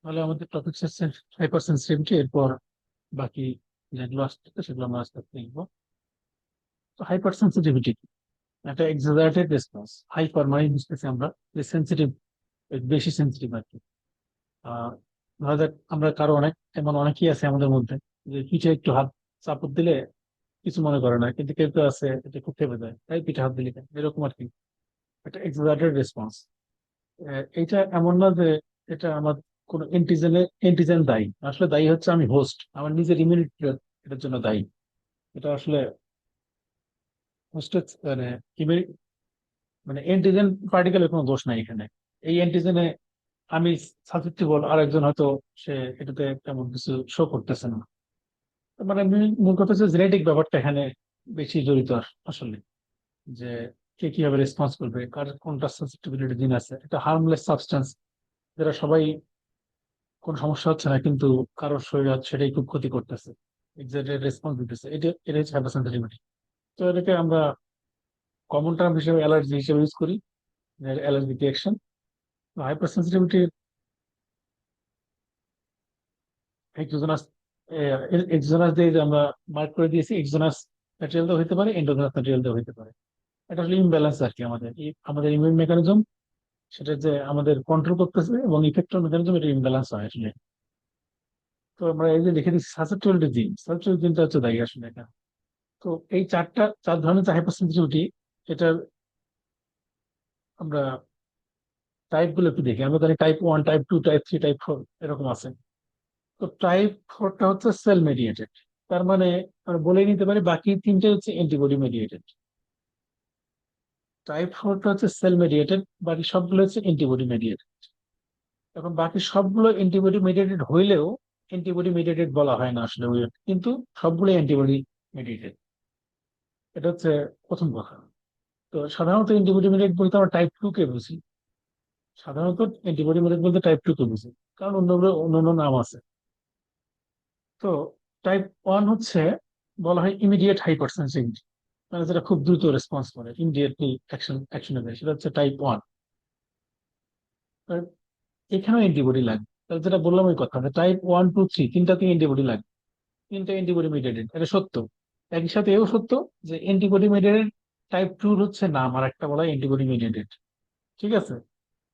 তাহলে আমাদের টপিক হচ্ছে হাইপার সেন্সিটিভিটি। এরপর বাকি যেগুলো আসছে সেগুলো আমরা আস্তে আস্তে দেখবো। তো হাইপার সেন্সিটিভিটি একটা এক্সাজারেটেড রেসপন্স। হাইপার মানে বুঝতেছি আমরা যে সেন্সিটিভ, বেশি সেন্সিটিভ আর কি। আহ ধরা যাক আমরা কারো অনেক, এমন অনেকেই আছে আমাদের মধ্যে যে পিঠে একটু হাত চাপড় দিলে কিছু মনে করে না, কিন্তু কেউ কেউ আছে এটা খুব খেপে যায়, তাই পিঠে হাত দিলে কেন? এরকম আর কি একটা এক্সাজারেটেড রেসপন্স। এইটা এমন না যে এটা আমার কোনো এন্টিজেন দায়ী। আসলে দায়ী হচ্ছে আমি হোস্ট, আমার নিজের ইমিউনিটি এটার জন্য দায়ী। এটা আসলে হোস্টের মানে ইমিউনি মানে এন্টিজেন পার্টিকেলের কোনো দোষ নাই এখানে। এই এন্টিজেনে আমি সাসেপ্টিবল, আর একজন হয়তো সে এটাতে তেমন কিছু শো করতেছে না। মানে মূল কথা হচ্ছে জেনেটিক ব্যাপারটা এখানে বেশি জড়িত আসলে, যে কে কিভাবে রেসপন্স করবে, কার কোনটা সাসেপ্টিবিলিটি জিন আছে। এটা হার্মলেস সাবস্টেন্স, যেটা সবাই কোনো সমস্যা হচ্ছে না, কিন্তু কারোর শরীরে হচ্ছে সেটাই খুব ক্ষতি করতেছে, এক্সাক্টলি রেসপন্স দিতেছে। এটা হচ্ছে হাইপারসেনসিটিভিটি। তো এটাকে আমরা কমন টার্ম হিসেবে অ্যালার্জি হিসেবে ইউজ করি, allergy reaction. Hypersensitivity exogenous exogenous দিয়ে যে আমরা মার্ক করে দিয়েছি, এক্সোজেনাস ম্যাটেরিয়াল দিয়ে হতে পারে, এন্ডোজেনাস ম্যাটেরিয়াল দিয়ে হতে পারে। এটা আসলে ইমব্যালেন্স আর কি, আমাদের ইমিউন মেকানিজম সেটা যে আমাদের কন্ট্রোল করতেছে, এবং ইফেক্টর মেকানিজম এটা ইমব্যালেন্স হয় আসলে। তো আমরা এই যে লিখে দিচ্ছি সাসেপ্টিবিলিটি জিন, সাসেপ্টিবিলিটি জিনটা হচ্ছে দায়ী আসলে এটা। তো এই চার ধরনের যে হাইপার সেন্সিটিভিটি, এটার আমরা টাইপ গুলো একটু দেখি। আমরা জানি টাইপ 1, টাইপ 2, টাইপ 3, টাইপ 4 এরকম আছে। তো টাইপ 4টা হচ্ছে সেল মেডিয়েটেড। তার মানে আমরা বলেই নিতে পারি বাকি তিনটে হচ্ছে অ্যান্টিবডি মেডিয়েটেড। টাইপ 4টা হচ্ছে সেল মেডিয়েটেড, বাকি সবগুলো হচ্ছে অ্যান্টিবডি মেডিয়েটেড। এখন বাকি সবগুলো অ্যান্টিবডি মেডিয়েটেড হইলেও অ্যান্টিবডি মেডিয়েটেড বলা হয় না আসলে কিন্তু সবগুলো অ্যান্টিবডি মেডিয়েটেড। এটা হচ্ছে প্রথম কথা। তো সাধারণত অ্যান্টিবডি মেডিয়েটেড বলতে আমরা টাইপ 2 কে বুঝি। সাধারণত অ্যান্টিবডি মেডিকেট বলতে টাইপ 2 কে বুঝি, কারণ অন্যগুলো অন্যান্য নাম আছে। তো টাইপ 1 হচ্ছে বলা হয় ইমিডিয়েট হাইপার সেন্সিটিভিটি, মানে যেটা খুব দ্রুত রেসপন্স করে, ইমিডিয়েটলি অ্যাকশনে দেয়, সেটা হচ্ছে টাইপ 1। এখানেও অ্যান্টিবডি লাগে। তাহলে যেটা বললাম ওই কথা, টাইপ 1, 2, 3 তিনটাতে অ্যান্টিবডি লাগে, তিনটা অ্যান্টিবডি মিডিয়েটেড, এটা সত্য। একই সাথে এও সত্য যে অ্যান্টিবডি মিডিয়েটেড টাইপ 2 হচ্ছে নাম, আর একটা বলা হয় অ্যান্টিবডি মিডিয়েটেড। ঠিক আছে,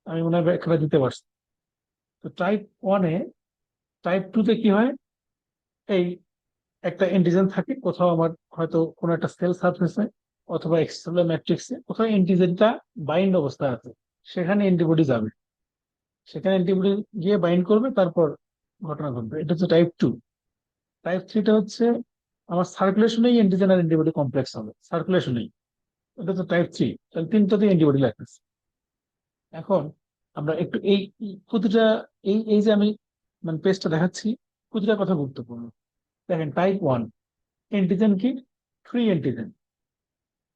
আমি মনে হয় ব্যাখ্যাটা দিতে পারছি। তো টাইপ 1-এ, টাইপ 2-তে কি হয়, এই একটা এন্টিজেন থাকে কোথাও, আমার হয়তো কোনো একটা সেল সারফেসে অথবা এক্সট্রাসেলুলার ম্যাট্রিক্সে কোথাও এন্টিজেনটা বাইন্ড অবস্থায় আছে, সেখানে অ্যান্টিবডি যাবে, সেখানে অ্যান্টিবডি গিয়ে বাইন্ড করবে, তারপর ঘটনা ঘটবে। এটা হচ্ছে টাইপ 2। টাইপ 3টা হচ্ছে আমার সার্কুলেশনেই অ্যান্টিজেন আর অ্যান্টিবডি কমপ্লেক্স হবে, সার্কুলেশনেই। এটা হচ্ছে টাইপ 3। তাহলে তিনটাতেই অ্যান্টিবডি লাগতেছে। এখন আমরা একটু এই প্রতিটা, এই যে আমি মানে পেজটা দেখাচ্ছি, প্রতিটা কথা গুরুত্বপূর্ণ। দেখেন টাইপ 1 এন্টিজেন কি, ফ্রি এন্টিজেন।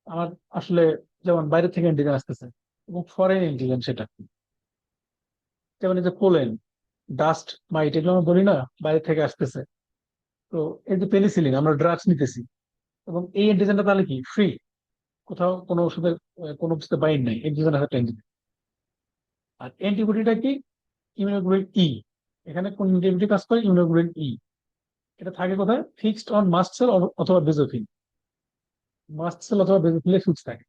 আমার আসলে যেমন বাইরে থেকে অ্যান্টিজেন আসতেছে, এবং ফরেন অ্যান্টিজেন সেটা কি, যেমন এই যে পোলেন, ডাস্ট, মাইট, এগুলো আমরা বলি না বাইরে থেকে আসতেছে। তো এই যে পেনিসিলিন, আমরা ড্রাগস নিতেছি, এবং এই অ্যান্টিজেনটা তাহলে কি ফ্রি, কোথাও কোনো ওষুধের কোনো কিছুতে বাইন্ড নাই, অ্যান্টিজেন আছে অ্যান্টিজেন। আর অ্যান্টিবডিটা কি, ইমিউনোগ্লোবিন 'ই'। এখানে কোন অ্যান্টিবডি কাজ করে, ইমিউনোগ্লোবিন 'ই'। এটা থাকে কোথায়, ফিক্সড অন মাস্ট সেল অথবা বেজোফিল। মাস্ট সেল অথবা বেজোফিলে ফিক্স থাকে।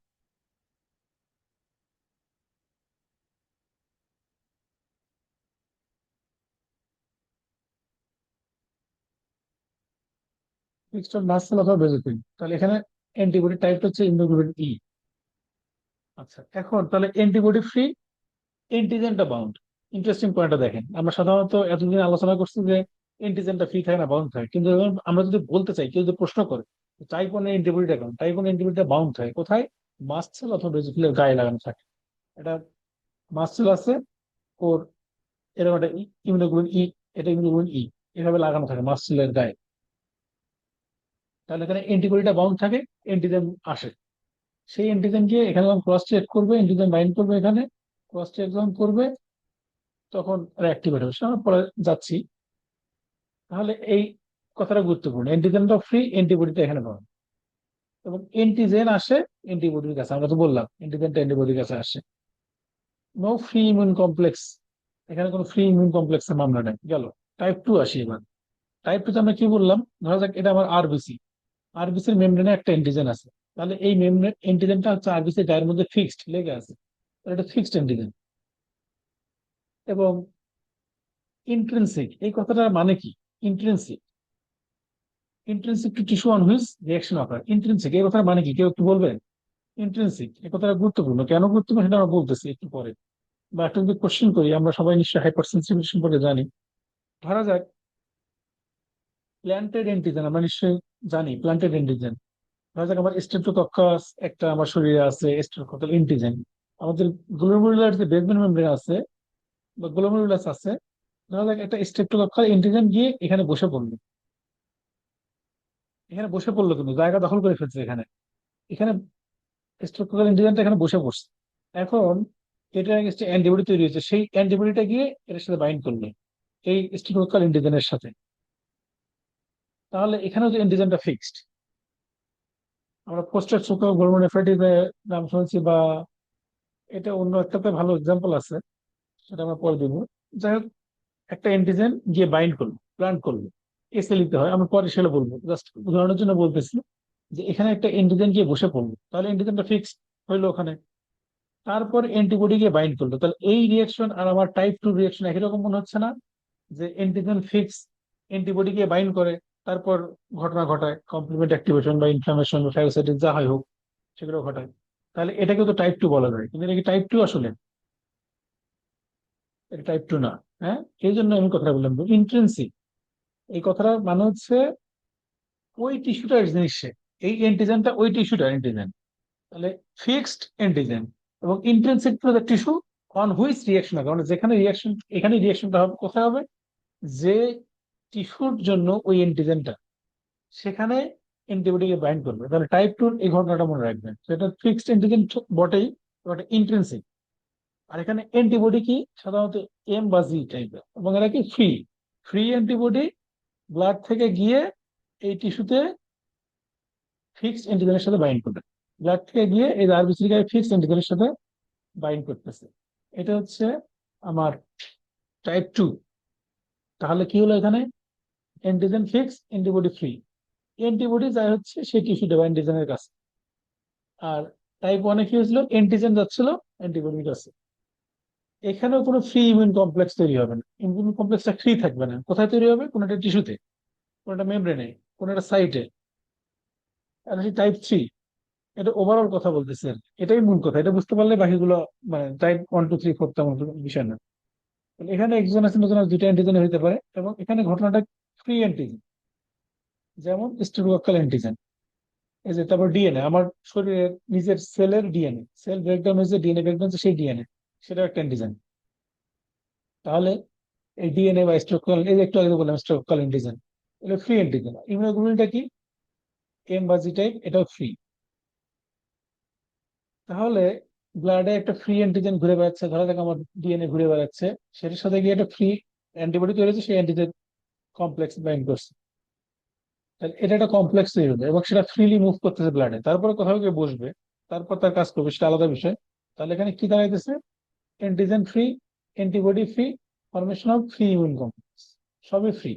ফিক্সড অন মাস্ট সেল অথবা বেজোফিল, তাহলে এখানে অ্যান্টিবডি টাইপটা হচ্ছে ইমিউনোগ্লোবিন 'ই'। আচ্ছা, এখন তাহলে অ্যান্টিবডি ফ্রি, এন্টিজেনটা বাউন্ড। ইন্টারেস্টিং পয়েন্টটা দেখেন, আমরা সাধারণত এতদিন আলোচনা করছি যে এন্টিজেনটা ফ্রি থাকে না বাউন্ড থাকে, কিন্তু যখন আমরা যদি বলতে চাই, কেউ যদি প্রশ্ন করে টাইপ 1 এন্টিবডিটা কেমন, টাইপ 1 এন্টিবডিটা বাউন্ড থাকে কোথায়, মাস্ট সেল অথবা বেসিফিলের গায়ে লাগানো থাকে। এটা মাস্ট সেল আছে ওর, এরকম একটা ইমিউনোগ্লোবিন 'ই', এটা ইমিউনোগ্লোবিন 'ই' এভাবে লাগানো থাকে মাস্ট সেলের গায়ে। তাহলে এখানে অ্যান্টিবডিটা বাউন্ড থাকে, এন্টিজেন আসে। সেই অ্যান্টিজেন গিয়ে এখানে যখন ক্রস চেক করবে, অ্যান্টিজেন বাইন্ড করবে, এখানে ক্রস চেক যখন করবে তখন অ্যাক্টিভেট হবে। সে আমরা পরে যাচ্ছি। তাহলে এই কথাটা গুরুত্বপূর্ণ, অ্যান্টিজেনটা ফ্রি, অ্যান্টিবডিটা এখানে পাবেন। এবং অ্যান্টিজেন আসে অ্যান্টিবডির কাছে, আমরা তো বললাম অ্যান্টিজেনটা অ্যান্টিবডির কাছে আসে। নো ফ্রি ইমিউন কমপ্লেক্স এখানে কোনো ফ্রি ইমিউন কমপ্লেক্সের মামলা নেই, গেল। টাইপ টু আসি এবার। টাইপ টু তে আমরা কি বললাম, ধরা যাক এটা আমার আরবিসি, আরবিসির মেমব্রেনে একটা এন্টিজেন আছে, তাহলে এই মেমব্রেন এন্টিজেনটা হচ্ছে আরবিসির গায়ের মধ্যে ফিক্সড লেগে আছে, তাহলে এটা ফিক্সড এন্টিজেন। এবং ইন্ট্রিনসিক এই কথাটার মানে কি? Intrinsic, intrinsic to tissue on which reaction occur, intrinsic এই কথার মানে কি কেউ একটু বলবেন? ইন্ট্রিনসিক এই কথাটা গুরুত্বপূর্ণ, কেন গুরুত্বপূর্ণ সেটা আমরা বলতেছি একটু পরে। বা একটা যদি কোশ্চেন করি, আমরা সবাই নিশ্চয়ই হাইপার সেন্সিটিভিটি সম্পর্কে জানি। ধরা যাক প্ল্যান্টেড এন্টিজেন, আমরা নিশ্চয়ই জানি প্ল্যান্টেড এন্টিজেন। ধরা যাক আমার স্ট্রেপ্টোকক্কাস একটা আমার শরীরে আছে, স্ট্রেপ্টোকক্কাল এন্টিজেন। আমাদের গ্লোমেরুলার যে বেসমেন্ট মেমব্রেন আছে বা গ্লোমেরুলাস আছে, ধরা যাক একটা স্ট্রেপ্টোকক্কাল এন্টিজেন গিয়ে এখানে বসে পড়লো, এখানে বসে পড়লো কিন্তু জায়গা দখল করে ফেলছে এখানে, এখানে স্ট্রেপ্টোকক্কাল এন্টিজেনটা এখানে বসে পড়ছে। এখন এটার এগেইনস্টে অ্যান্টিবডি তৈরি হয়েছে, সেই অ্যান্টিবডিটা গিয়ে এটার সাথে বাইন্ড করলো, এই স্ট্রেপ্টোকক্কাল এন্টিজেনের সাথে। তাহলে এখানেও যে অ্যান্টিজেনটা ফিক্সড। আমরা পোস্টার সুকার গলমোনেফ্রাইটিসের নাম শুনছি, বা এটা অন্য একটাতে ভালো এক্সাম্পল আছে, সেটা আমরা পরে দিব। যাই হোক, একটা অ্যান্টিজেন গিয়ে বাইন্ড করলো, প্লান্ট করলো, এসে লিখতে হয়, আমরা পরে সেটা বলবো, জাস্ট উদাহরণের জন্য বলতেছি যে এখানে একটা অ্যান্টিজেন গিয়ে বসে পড়লো, তাহলে অ্যান্টিজেনটা ফিক্সড হইলো ওখানে। তারপর অ্যান্টিবডি গিয়ে বাইন্ড করলো, তাহলে এই রিয়াকশন আর আমার টাইপ টু রিয়াকশন একই রকম মনে হচ্ছে না? যে অ্যান্টিজেন ফিক্স, অ্যান্টিবডি গিয়ে বাইন্ড করে, তারপর ঘটনা ঘটায় কমপ্লিমেন্ট অ্যাক্টিভেশন বা ইনফ্লামেশন বা ফ্যাগোসাইটিস যা হয় হোক, সেগুলো ঘটায়। তাহলে এটাকে তো টাইপ টু বলা যায়, কিন্তু এটা কি টাইপ টু আসলে? এটা টাইপ টু না। হ্যাঁ, এই জন্য আমি কথা বললাম ইন্ট্রিনসিক, এই কথাটার মানে হচ্ছে ওই টিস্যুটার জিনিস সে, এই অ্যান্টিজেনটা ওই টিস্যুটার অ্যান্টিজেন, তাহলে ফিক্সড অ্যান্টিজেন। এবং intrinsic to the tissue on which reaction হবে, মানে যেখানে রিয়াকশন, এখানে রিয়াকশনটা হবে কোথায় হবে, যে টিস্যুর জন্য ওই অ্যান্টিজেনটা সেখানে অ্যান্টিবডিকে বাইন্ড করবে। তাহলে টাইপ টু এই ঘটনাটা মনে রাখবেন, সেটা ফিক্সড অ্যান্টিজেন বটেই, ওটা ইন্ট্রিনসিক। আর এখানে অ্যান্টিবডি কি সাধারণত এম বা জি টাইপের, এবং এরা কি ফ্রি, ফ্রি অ্যান্টিবডি ব্লাড থেকে গিয়ে এই টিস্যুতে ফিক্সড অ্যান্টিজেনের সাথে বাইন্ড করবে, ব্লাড থেকে গিয়ে এই আরবিসি গায়ে ফিক্সড অ্যান্টিজেনের সাথে বাইন্ড করতেছে। এটা হচ্ছে আমার টাইপ টু। তাহলে কি হলো এখানে, antigen fix, antibody free, antibody যাই হচ্ছে সেই টিস্যুতে বা অ্যান্টিজেনের কাছে। আর টাইপ ওয়ানে কি হয়েছিল, অ্যান্টিজেন যাচ্ছিল অ্যান্টিবডির কাছে। এখানেও কোনো ফ্রি ইমিউন কমপ্লেক্স তৈরি হবে না, ইমিউন কমপ্লেক্সটা ফ্রি থাকবে না, কোথায় তৈরি হবে, কোনো একটা টিস্যুতে, কোনো একটা মেমব্রেনে, কোনো একটা সাইটে। আর টাইপ থ্রি, এটা ওভারঅল কথা বলতেছি আর কি। এটাই মূল কথা, এটা বুঝতে পারলে বাকিগুলো মানে type one two three four তেমন কোনো বিষয় না। এখানে একজন আছে, নতুন দুইটা অ্যান্টিজেন হইতে পারে, এবং এখানে ঘটনাটা ফ্রি অ্যান্টিজেন, যেমন স্টেরোকক্কাল অ্যান্টিজেন। এই যে তারপর ডিএনএ, আমার শরীরের নিজের সেলের ডিএনএ, সেল ব্রেকডাউন হয়েছে, ডিএনএ ব্রেকডাউন হচ্ছে, সেই ডিএনএ সেটা একটা অ্যান্টিজেন। তাহলে এই ডিএনএ বা স্টেরোকক্কাল, এই যে একটু আগে বললাম স্টেরোকক্কাল অ্যান্টিজেন, এটা ফ্রি অ্যান্টিজেন। ইমিউনোগ্লোবিনটা কি, এম বা জি টাইপ, এটাও ফ্রি। তাহলে ব্লাডে একটা ফ্রি অ্যান্টিজেন ঘুরে বেড়াচ্ছে, ধরা যাক আমার ডিএনএ ঘুরে বেড়াচ্ছে, সেটার সাথে গিয়ে একটা ফ্রি অ্যান্টিবডি তৈরি হচ্ছে, সেই অ্যান্টিজেন কমপ্লেক্স বাইন্ড করছে। তাহলে এটা একটা কমপ্লেক্স তৈরি হবে, এবং সেটা ফ্রিলি মুভ করতেছে ব্লাডে, তারপরে কোথাও গিয়ে বসবে, তারপর তার কাজ করবে, সেটা আলাদা বিষয়। তাহলে এখানে কি দাঁড়াইতেছে, antigen free, antibody free, formation of free immune complex, সবই ফ্রি।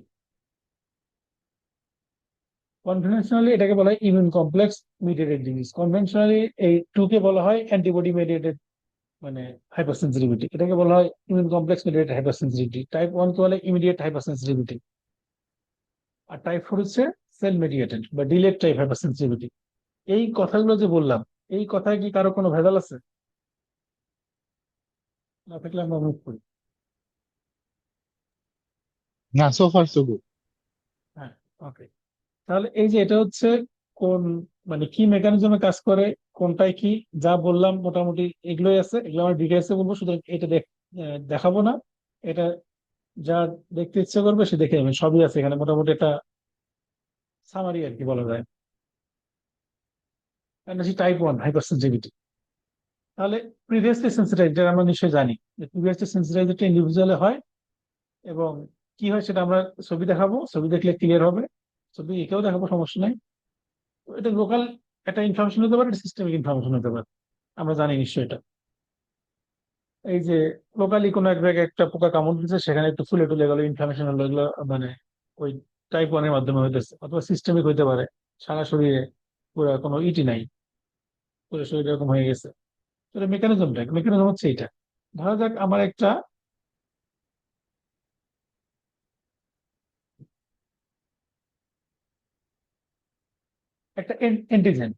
কনভেনশনালি এটাকে বলা হয় immune complex mediated disease, conventionally এই টু কে বলা হয় অ্যান্টিবডি মিডিয়েটেড মানে হাইপার সেন্সিটিভিটি, এটাকে বলা হয় immune complex mediated hypersensitivity. Type one কে বলে ইমিডিয়েট হাইপার সেন্সিটিভিটি, আর টাইপ ফোর হচ্ছে সেল মিডিয়েটেড বা ডিলেড টাইপ হাইপার সেন্সিটিভিটি। এই কথাগুলো যে বললাম, এই কথায় কি কারো কোনো ভেজাল আছে? না থাকলে আমরা মুভ করি। না, সো ফার সো গুড। হ্যাঁ, ওকে। তাহলে এই যে এটা হচ্ছে কোন, মানে কি মেকানিজমে কাজ করে, কোনটায় কি, যা বললাম মোটামুটি এগুলোই আছে, এগুলো আমার ডিটেলসে বলবো, শুধু এটা দেখাবো না। এটা যা দেখতে ইচ্ছে করবে সে দেখে নেবে, সবই আছে এখানে মোটামুটি, এটা সামারি আর কি বলা যায়। Type one hyper sensitivity. তাহলে প্রিভিয়াসলি সেন্সিটাইজ, যেটা আমরা নিশ্চয়ই জানি যে প্রিভিয়াসলি সেন্সিটাইজ একটা ইন্ডিভিজুয়ালে হয়, এবং কি হয় সেটা আমরা ছবি দেখাবো, ছবি দেখলে ক্লিয়ার হবে, ছবি এঁকেও দেখাবো, সমস্যা নাই। তো এটা লোকাল একটা ইনফরমেশন হতে পারে, সিস্টেমিক ইনফরমেশন হতে পারে, আমরা জানি নিশ্চয়ই এটা। এই যে লোকালি কোনো এক জায়গায় একটা পোকা কামড় দিচ্ছে, সেখানে একটু ফুলে টুলে গেল, ইনফ্লামেশন হলো, এগুলো মানে ওই টাইপ ওয়ানের মাধ্যমে হইতেছে, অথবা সিস্টেমিক হইতে পারে, সারা শরীরে পুরো কোনো ইটি নাই, পুরো শরীর এরকম হয়ে গেছে। তো মেকানিজম হচ্ছে এটা। ধরা যাক আমার একটা অ্যান্টিজেন,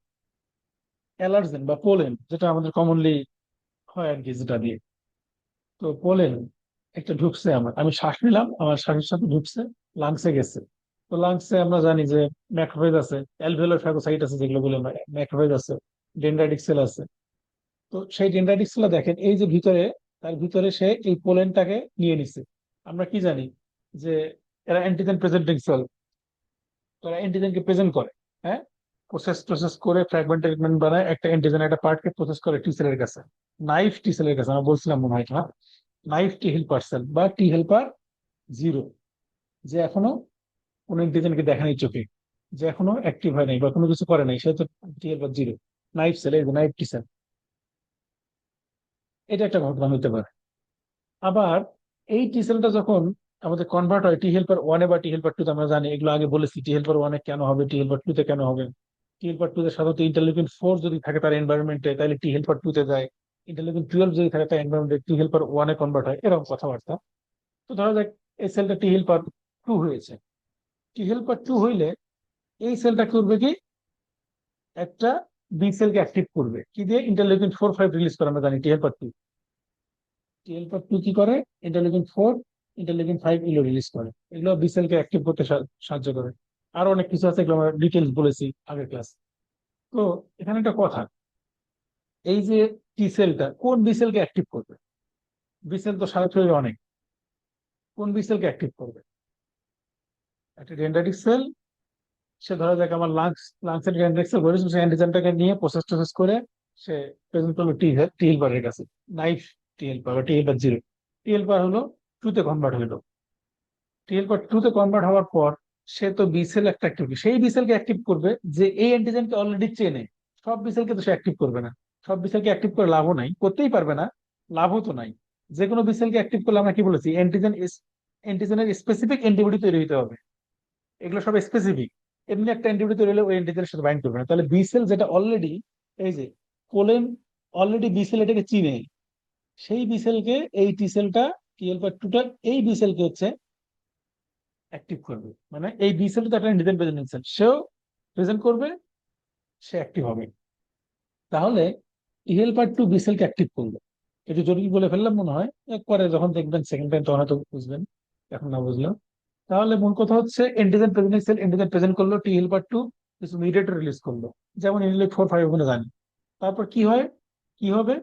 অ্যালার্জেন বা পোলেন, যেটা আমাদের কমনলি হয় আর কি, যেটা দিয়ে। তো পোলেন একটা ঢুকছে, আমি শ্বাস নিলাম, আমার শ্বাসের সাথে ঢুকছে, লাংসে গেছে। তো লাংসে আমরা জানি যে ম্যাক্রোফেজ আছে, অ্যালভিওলার ফ্যাগোসাইট আছে, যেগুলো বলে আমরা, ম্যাক্রোফেজ আছে, ডেনড্রাইটিক সেল আছে। তো সেই ডেনড্রাইটিক সেল দেখেন, এই যে ভিতরে, তার ভিতরে সে এই পোলেনটাকে নিয়ে নিছে। আমরা কি জানি যে এরা অ্যান্টিজেন প্রেজেন্টিং সেল, তারা অ্যান্টিজেনকে প্রেজেন্ট করে। হ্যাঁ, প্রসেস করে ফ্র্যাগমেন্ট বানায়, একটা অ্যান্টিজেন একটা পার্টকে প্রসেস করে টি সেলের কাছে, নাইফ টি সেলের কাছে, আমরা বলছিলাম মনে হয়, হ্যাঁ, নাইফ টি হেল্পার সেল বা টি হেল্পার জিরো, যে এখনো কোনো অ্যান্টিজেনকে দেখেনি চোখে, যে এখনো অ্যাক্টিভ হয় নাই বা কোনো কিছু করে নাই, সে তো টি হেল্পার জিরো, নাইফ সেল, এই যে নাইফ টি সেল। এটা একটা ঘটনা হতে পারে। আবার এই টি সেলটা যখন আমাদের কনভার্ট হয় টি হেল্পার ওয়ানে বা টি হেল্পার টু তে, আমরা জানি এগুলো আগে বলেছি, টি হেল্পার ওয়ানে কেন হবে, টি হেল্পার টু তে কেন হবে। টি হেল্পার টু তে সাধারণত ইন্টারলিউকিন 4 যদি থাকে তার এনভায়রনমেন্টে, তাহলে টি হেল্পার টু তে যায়। ইন্টারলিউকিন 12 যদি থাকে তার এনভায়রনমেন্টে, টি হেল্পার ওয়ানে কনভার্ট হয়, এরকম কথাবার্তা। তো ধরা যাক এই সেলটা টি হেল্পার টু হয়েছে। টি হেল্পার টু হইলে এই সেলটা করবে কি, একটা বি সেলকে অ্যাক্টিভ করবে কি দিয়ে, ইন্টারলিউকিন 4-5 রিলিজ করে, আমরা জানি টি হেল্পার টু। টি হেল্পার টু কি করে, ইন্টারলিউকিন 4, ইন্টারলিউকিন 5 এগুলো রিলিজ করে, এগুলো বি সেলকে অ্যাক্টিভ করতে সাহায্য করে। আরো অনেক কিছু আছে, এগুলো আমরা ডিটেলস বলেছি আগের ক্লাস। তো এখানে একটা কথা, এই যে টি সেলটা কোন বি সেলকে অ্যাক্টিভ করবে, বি সেল তো সারা শরীরে অনেক, কোন বি সেলকে অ্যাক্টিভ করবে? একটা ডেনড্রাইটিক সেল, সে ধরা যাক আমার লাংসের ডেনড্রাইটিক সেল ধরে, সে অ্যান্টিজেনটাকে নিয়ে প্রসেস করে সে প্রেজেন্ট করলো টি হেল্পারের কাছে, নাইফ টি হেল্পার বা টি হেল্পার জিরো। টি হেল্পার হলো টু তে কনভার্ট হলো। টি হেল্পার টু তে কনভার্ট হওয়ার পর সে তো বি সেল একটা অ্যাক্টিভ, সেই বি সেলকে অ্যাক্টিভ করবে যে এই অ্যান্টিজেনকে অলরেডি চেনে। সব বি সেলকে তো সে অ্যাক্টিভ করবে না, সব বি সেলকে অ্যাক্টিভ করে লাভও নাই, করতেই পারবে না, লাভও তো নাই। যে কোনো বি সেলকে অ্যাক্টিভ করলে আমরা কি বলেছি, অ্যান্টিজেনের স্পেসিফিক অ্যান্টিবডি তৈরি হতে হবে, এগুলো সব স্পেসিফিক। এমনি একটা অ্যান্টিবডি তৈরি হলে ওই অ্যান্টিজেনের সাথে বাইন্ড করবে না। তাহলে বি সেল যেটা অলরেডি, এই যে পোলেন, অলরেডি বি সেল এটাকে চিনে, সেই বি সেলকে এই টি সেলটা, টি হেল্পার টুটা, এই বি সেলকে হচ্ছে অ্যাক্টিভ করবে। মানে এই বি সেল তো একটা অ্যান্টিজেন প্রেজেন্টিং সেল, সেও প্রেজেন্ট করবে, সে অ্যাক্টিভ হবে। তাহলে টি হেল্পার টু বি সেলকে অ্যাক্টিভ করবে। একটু জরুরি বলে ফেললাম মনে হয়, পরে যখন দেখবেন সেকেন্ড টাইম তখন হয়তো বুঝবেন, এখন না বুঝলেও। তাহলে মূল কথা হচ্ছে antigen presenting cell antigen present করলো, টি হেল্পার টু কিছু মিডিয়েটর রিলিজ করলো, যেমন ইনলেট 4-5 ওখানে জানি। তারপর কি হয়, কি হবে,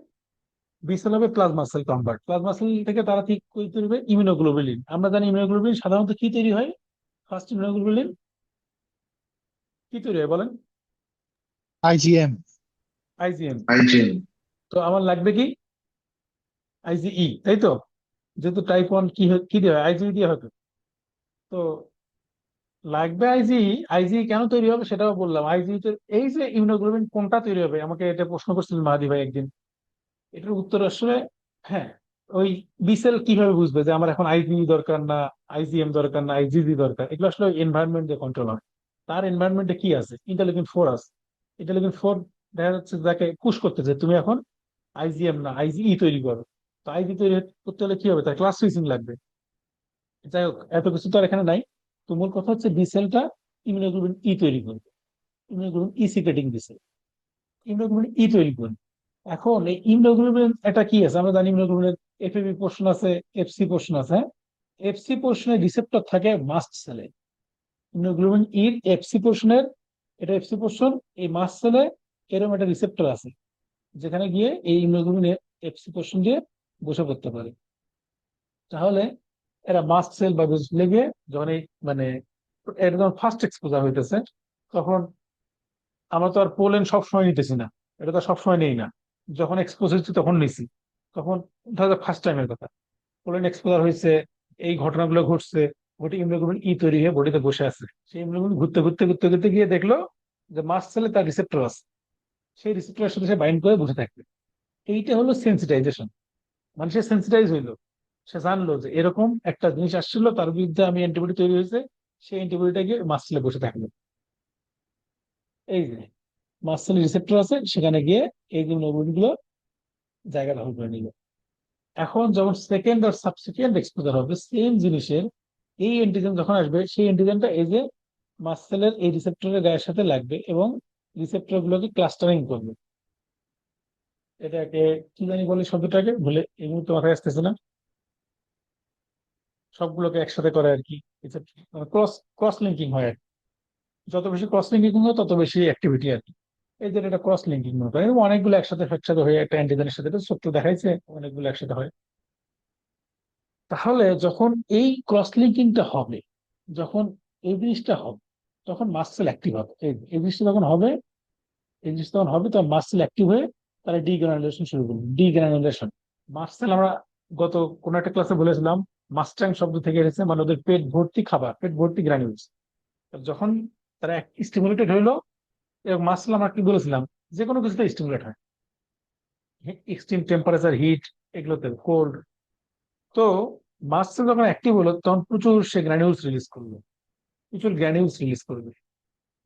বি সেল হবে plasma sell convert, plasma sell থেকে তারা ঠিক করে তৈরি হবে ইমিউনোগ্লোবুলিন। আমরা জানি ইমিউনোগ্লোবুলিন সাধারণত কি তৈরি হয়, ফার্স্ট ইমিউনোগ্লোবুলিন কি তৈরি হয় বলেন? IgM. আইজিএম। তো আমার লাগবে কি, আইজিই, তাই তো? যেহেতু টাইপ ওয়ান কি দিয়ে হয়, আইজিই দিয়ে হবে। তো লাগবে আইজিই। আইজিই কেন তৈরি হবে সেটাও বললাম, আইজিই তো, এই যে ইমিউনোগ্লোবিন কোনটা তৈরি হবে, আমাকে এটা প্রশ্ন করছিলেন মাহাদি ভাই একদিন। এটার উত্তর আসলে, হ্যাঁ, ওই বিসেল কিভাবে বুঝবে যে আমার এখন আইজিই দরকার না, আইজিএম দরকার না, আইজিজি দরকার, এগুলো আসলে এনভায়রনমেন্ট দিয়ে কন্ট্রোল হয়। তার এনভায়রনমেন্টে কি আছে, ইন্টারলিউকিন 4 আছে। ইন্টারলিউকিন 4 দেখা যাচ্ছে যাকে পুশ করতেছে, তুমি এখন আইজিএম না আইজিই তৈরি করো। তো আইজি তৈরি করতে হলে কি হবে, তার ক্লাস সুইচিং লাগবে। যাই হোক, এত কিছু তো আর এখানে নাই। তো মূল কথা হচ্ছে বি সেলটা ইমিউনোগ্লোবিন ই তৈরি করবে, ইমিউনোগ্লোবিন ই সিক্রেটিং বি সেল, ইমিউনোগ্লোবিন ই তৈরি করবে। এখন এই ইমিউনোগ্লোবিন এটা কি আছে, আমরা জানি ইমিউনোগ্লোবিনের এফএবি পোর্শন আছে, এফসি পোর্শন আছে, হ্যাঁ। এফসি পোর্শনের রিসেপ্টর থাকে মাস্ট সেলে, ইমিউনোগ্লোবিন ইর এফসি পোর্শনের, এটা এফসি পোর্শন, এই মাস্ট সেলে এরকম একটা রিসেপ্টর আছে, যেখানে গিয়ে এই ইমিউনোগ্লোবিন এফসি পোর্শন দিয়ে বসে পড়তে পারে। তাহলে এরা মাস্ট সেল বা বেসিক্যালি গিয়ে যখন এই মানে এটা যখন ফার্স্ট এক্সপোজার হইতেছে, তখন আমরা তো আর পোলেন সবসময় নিতেছি না, এটা তো সবসময় নেই না, যখন এক্সপোজ হয়েছি তখন নিছি। তখন ধরো ফার্স্ট টাইমের কথা, পোলেন এক্সপোজার হয়েছে, এই ঘটনাগুলো ঘটছে, ঘটে ইমিউনোগ্লোবিন ই তৈরি হয়ে বডিতে বসে আছে, সেই ইমিউনোগ্লোবিন ঘুরতে ঘুরতে ঘুরতে ঘুরতে গিয়ে দেখলো যে মাস্ট সেলে তার রিসেপ্টর আছে, সেই রিসেপ্টরের সাথে সে বাইন্ড করে বসে থাকবে। এইটা হলো সেন্সিটাইজেশন। মানে সে সেন্সিটাইজ হইলো, সে জানলো যে এরকম একটা জিনিস আসছিল, তার বিরুদ্ধে আমি অ্যান্টিবডি তৈরি হয়েছে, সেই অ্যান্টিবডিটা গিয়ে মাসলে বসে থাকলো। এই যে মাসেল রিসেপ্টর আছে, সেখানে গিয়ে এই যে নবুন গুলো জায়গা দখল করে নিল। এখন যখন সেকেন্ড আর সাবসিকুয়েন্ট এক্সপোজার হবে সেম জিনিসের, এই অ্যান্টিজেন যখন আসবে, সেই অ্যান্টিজেনটা এই যে মাসেলের এই রিসেপ্টরের গায়ের সাথে লাগবে এবং রিসেপ্টর গুলোকে ক্লাস্টারিং করবে। এটাকে কি জানি বলে, শব্দটাকে বলে এই মুহূর্তে মাথায় আসতেছে না, সবগুলোকে একসাথে করে আর কি, ক্রস ক্রস লিঙ্কিং হয় আর কি। যত বেশি ক্রস লিঙ্কিং হয় তত বেশি অ্যাক্টিভিটি আর কি। এই যে এটা ক্রস লিঙ্কিং মনে করেন, এরকম অনেকগুলো একসাথে একসাথে হয়ে একটা অ্যান্টিজেনের সাথে, এটা সত্য দেখাইছে, অনেকগুলো একসাথে হয়। তাহলে যখন এই ক্রস লিঙ্কিংটা হবে, যখন এই জিনিসটা হবে, তখন মাসেল অ্যাক্টিভ হবে। এই জিনিসটা যখন হবে, এই জিনিসটা যখন হবে তখন মাসেল অ্যাক্টিভ হয়ে তারা ডিগ্রানুলেশন শুরু করবে। ডিগ্রানুলেশন মাসেল, আমরা গত কোন একটা ক্লাসে বলেছিলাম, মাস্টাং শব্দ থেকে এসেছে, মানে ওদের পেট ভর্তি খাবার, পেট ভর্তি গ্রানুলস। যখন তারা স্টিমুলেটেড হইলো, এবং মাসেল আমরা কি বলেছিলাম, যে কোনো কিছুতে স্টিমুলেট হয়, এক্সট্রিম টেম্পারেচার, হিট, এগুলোতে কোল্ড। তো মাসেল যখন অ্যাক্টিভ হলো তখন প্রচুর সে গ্রানিউলস রিলিজ করলো, প্রচুর গ্রানিউলস রিলিজ করবে।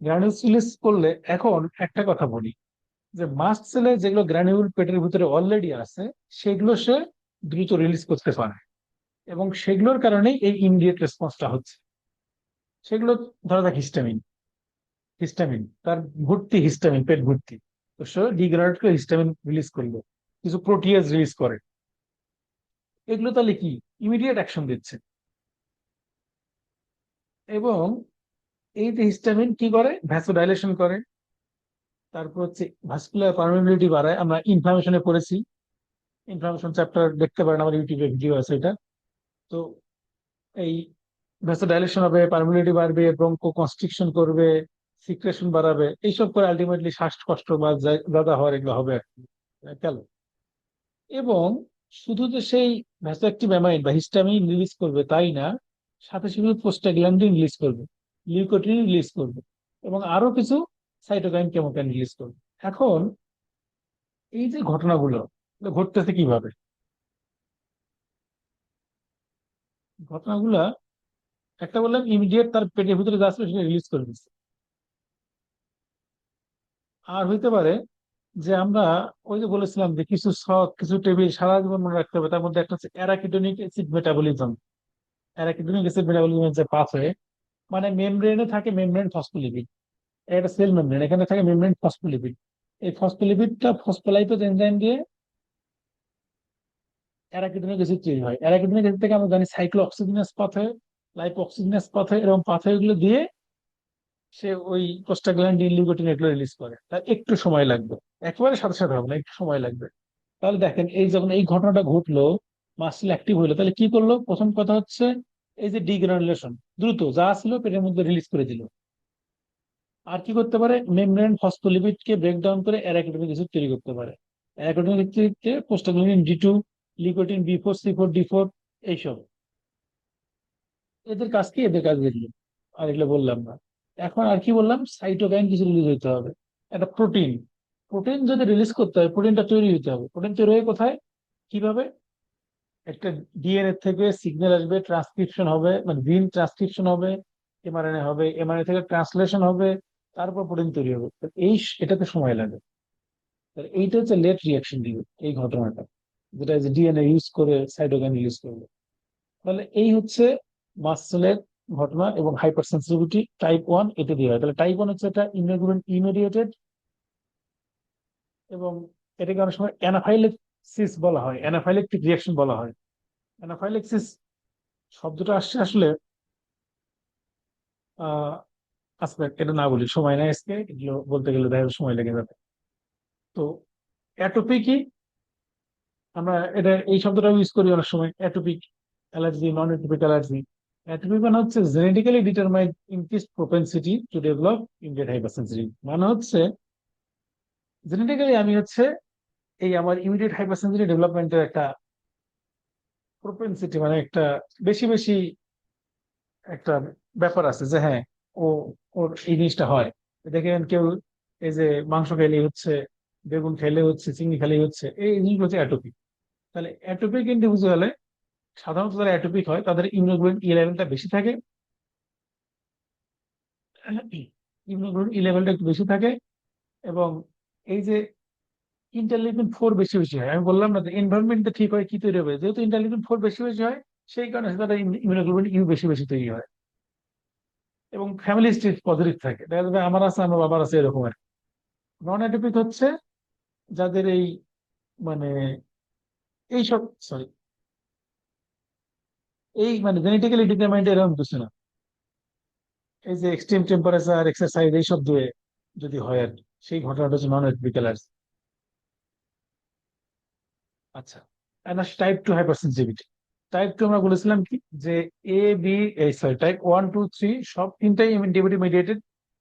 গ্রানিউলস রিলিজ করলে, এখন একটা কথা বলি, যে মাস্ট সেলে যেগুলো গ্রানিউল পেটের ভিতরে অলরেডি আছে, সেগুলো সে দ্রুত রিলিজ করতে পারে, এবং সেগুলোর কারণেই এই ইমিডিয়েট রেসপন্সটা হচ্ছে। সেগুলো ধরা যাক হিস্টামিন, হিস্টামিন তার ভর্তি হিস্টামিন, পেট ভর্তি, তো সে ডিগ্রেড করে হিস্টামিন রিলিজ করলো, কিছু প্রোটিয়েজ রিলিজ করে। এগুলো তাহলে কি, ইমিডিয়েট অ্যাকশন দিচ্ছে। এবং এই যে হিস্টামিন কি করে, ভ্যাসোডাইলেশন করে, তারপর হচ্ছে ভাস্কুলার পারমিবিলিটি বাড়ায়। আমরা ইনফ্লামেশনে পড়েছি, ইনফ্লামেশন চ্যাপ্টার দেখতে পারেন, আমার ইউটিউবে ভিডিও আছে এটা। তো এই ভ্যাসোডাইলেশন হবে, পারমিবিলিটি বাড়বে, ব্রঙ্কো কনস্ট্রিকশন করবে, সিক্রেশন বাড়াবে, এইসব করে আলটিমেটলি শ্বাসকষ্ট বা জাদা হওয়ার এগুলো হবে আর কি, গেল। এবং শুধু যে সেই ভ্যাসোঅ্যাক্টিভ অ্যামাইন বা হিস্টামিন রিলিজ করবে তাই না, সাথে সাথে প্রোস্টাগ্ল্যান্ডিন রিলিজ করবে, লিউকোট্রিন রিলিজ করবে, এবং আরো কিছু সাইটোকাইন কেমোকাইন রিলিজ করবে। এখন এই যে ঘটনাগুলো, এগুলো ঘটতেছে কিভাবে, ঘটনাগুলা একটা বললাম ইমিডিয়েট, তার পেটের ভিতরে যা ছিল সেটা রিলিজ করে দিচ্ছে। আর হইতে পারে যে আমরা ওই যে বলেছিলাম যে কিছু শখ, কিছু টেবিল সারা জীবন মনে রাখতে হবে, তার মধ্যে একটা হচ্ছে arachidonic acid metabolism. Arachidonic acid মেটাবলিজমের যে পাথওয়ে, মানে মেমব্রেনে থাকে মেমব্রেন ফসফোলিপিড, একটা সেল মেমব্রেন, এখানে থাকে মেমব্রেন ফসফোলিপিড। এই ফসফোলিপিডটা ফসফোলাইপেজ এনজাইম দিয়ে অ্যারাকিডোনিক অ্যাসিড তৈরি হয়। অ্যারাকিডোনিক অ্যাসিড থেকে আমরা জানি সাইক্লোঅক্সিজেনাস পাথওয়ে, লাইপোঅক্সিজেনাস পাথওয়ে, এরকম পাথওয়ে গুলো দিয়ে সে ওই প্রোস্টাগ্ল্যান্ডিন, লিউকোট্রিন এগুলো রিলিজ করে। তার একটু সময় লাগবে, একেবারে সাথে সাথে হবে না, একটু সময় লাগবে। তাহলে দেখেন, এই যখন এই ঘটনাটা ঘটলো, মাসল অ্যাক্টিভ হইলো, তাহলে কি করলো, প্রথম কথা হচ্ছে এই যে ডিগ্রানুলেশন, দ্রুত যা ছিল পেটের মধ্যে রিলিজ করে দিল। আর কি করতে পারে, মেমব্রেন ফসফোলিপিড কে ব্রেক ডাউন করে অ্যারাকিডোনিক অ্যাসিড তৈরি করতে পারে। Arachidonic অ্যাসিডকে prostaglandin D2, leukotriene B4, C4, D4, এইসব এদের কাজ কি, এদের কাজ দেখলো। আর এগুলো বললাম না। এখন আর কি বললাম, সাইটোকাইন কিছু রিলিজ হইতে হবে, একটা প্রোটিন। প্রোটিন যদি রিলিজ করতে হয়, প্রোটিনটা তৈরি হইতে হবে। প্রোটিন তৈরি হয় কোথায়, কিভাবে, একটা ডিএনএ থেকে সিগন্যাল আসবে, ট্রান্সক্রিপশন হবে, মানে জিন ট্রান্সক্রিপশন হবে, এমআরএনএ হবে, এমআরএনএ থেকে ট্রান্সলেশন হবে, তারপর প্রোটিন তৈরি হবে। তো এটাতে সময় লাগে। তাহলে এইটা হচ্ছে লেট রিয়াকশন দিবে, এই ঘটনাটা, যেটা যে ডিএনএ ইউজ করে সাইটোকাইন ইউজ করবে। তাহলে এই হচ্ছে মাসলের ঘটনা। এবং হাইপার সেন্সিটিভিটি টাইপ 1 এতে দিয়ে হয়। তাহলে টাইপ 1 হচ্ছে এটা ইমিউনোগ্লোবিন ইমিডিয়েটেড, এবং এটাকে অনেক সময় অ্যানাফাইলেক্সিস বলা হয়, অ্যানাফাইলেকটিক রিয়াকশন বলা হয়। অ্যানাফাইলেক্সিস শব্দটা আসছে আসলে আহ আজকে এটা না বলি, সময় নাই আজকে, এগুলো বলতে গেলে দেখা যাবে সময় লেগে যাবে। তো অ্যাটোপি কি, আমরা এটা এই শব্দটা ইউজ করি অনেক সময়, atopic allergy, non atopic allergy. Atopic মানে হচ্ছে genetically determined increase propensity to develop immediate hypersensitive. মানে হচ্ছে জেনেটিক্যালি আমি হচ্ছে এই আমার ইমিডিয়েট হাইপারসেন্সিটিভ ডেভেলপমেন্টের একটা প্রোপেন্সিটি, মানে একটা বেশি বেশি একটা ব্যাপার আছে, যে হ্যাঁ ও, ওর এই জিনিসটা হয়। দেখেন কেউ এই যে মাংস খেলে হচ্ছে, বেগুন খেলে হচ্ছে, চিংড়ি খেলে হচ্ছে, এই জিনিসগুলো হচ্ছে অ্যাটোপি। তাহলে অ্যাটোপিক ইন্ডিভিজুয়ালে সাধারণত যারা অ্যাটোপিক হয় তাদের ইমিউনোগ্লোবিন ই লেভেলটা বেশি থাকে, ইমিউনোগ্লোবিন ই লেভেলটা একটু বেশি থাকে। এবং এই যে ইন্টারলিউকিন 4 বেশি বেশি হয়, আমি বললাম না যে এনভায়রনমেন্টটা ঠিক হয় কি তৈরি হবে, যেহেতু ইন্টারলিউকিন 4 বেশি বেশি হয় সেই কারণে তাদের ইমিউনোগ্লোবিন ইউ বেশি বেশি তৈরি হয়। এবং ফ্যামিলি হিস্ট্রি পজিটিভ থাকে, দেখা যাবে আমার আছে আমার বাবার আছে এরকম আর। নন অ্যাটোপিক হচ্ছে যাদের এই মানে এইসব সরি এই মানে জেনেটিক্যালি ডিটারমাইন্ড এরকম কিছু না, এই যে এক্সট্রিম টেম্পারেচার এক্সারসাইজ এইসব দিয়ে যদি হয় আর কি, সেই ঘটনাটা হচ্ছে নন অ্যাটোপিক্যাল। আচ্ছা, টাইপ 2 হাইপার সেন্সিটিভিটি। টাইপ 2 আমরা বলেছিলাম কি যে এ বি এই সরি টাইপ 1 2 3 সব তিনটাই অ্যান্টিবডি মিডিয়েটেড,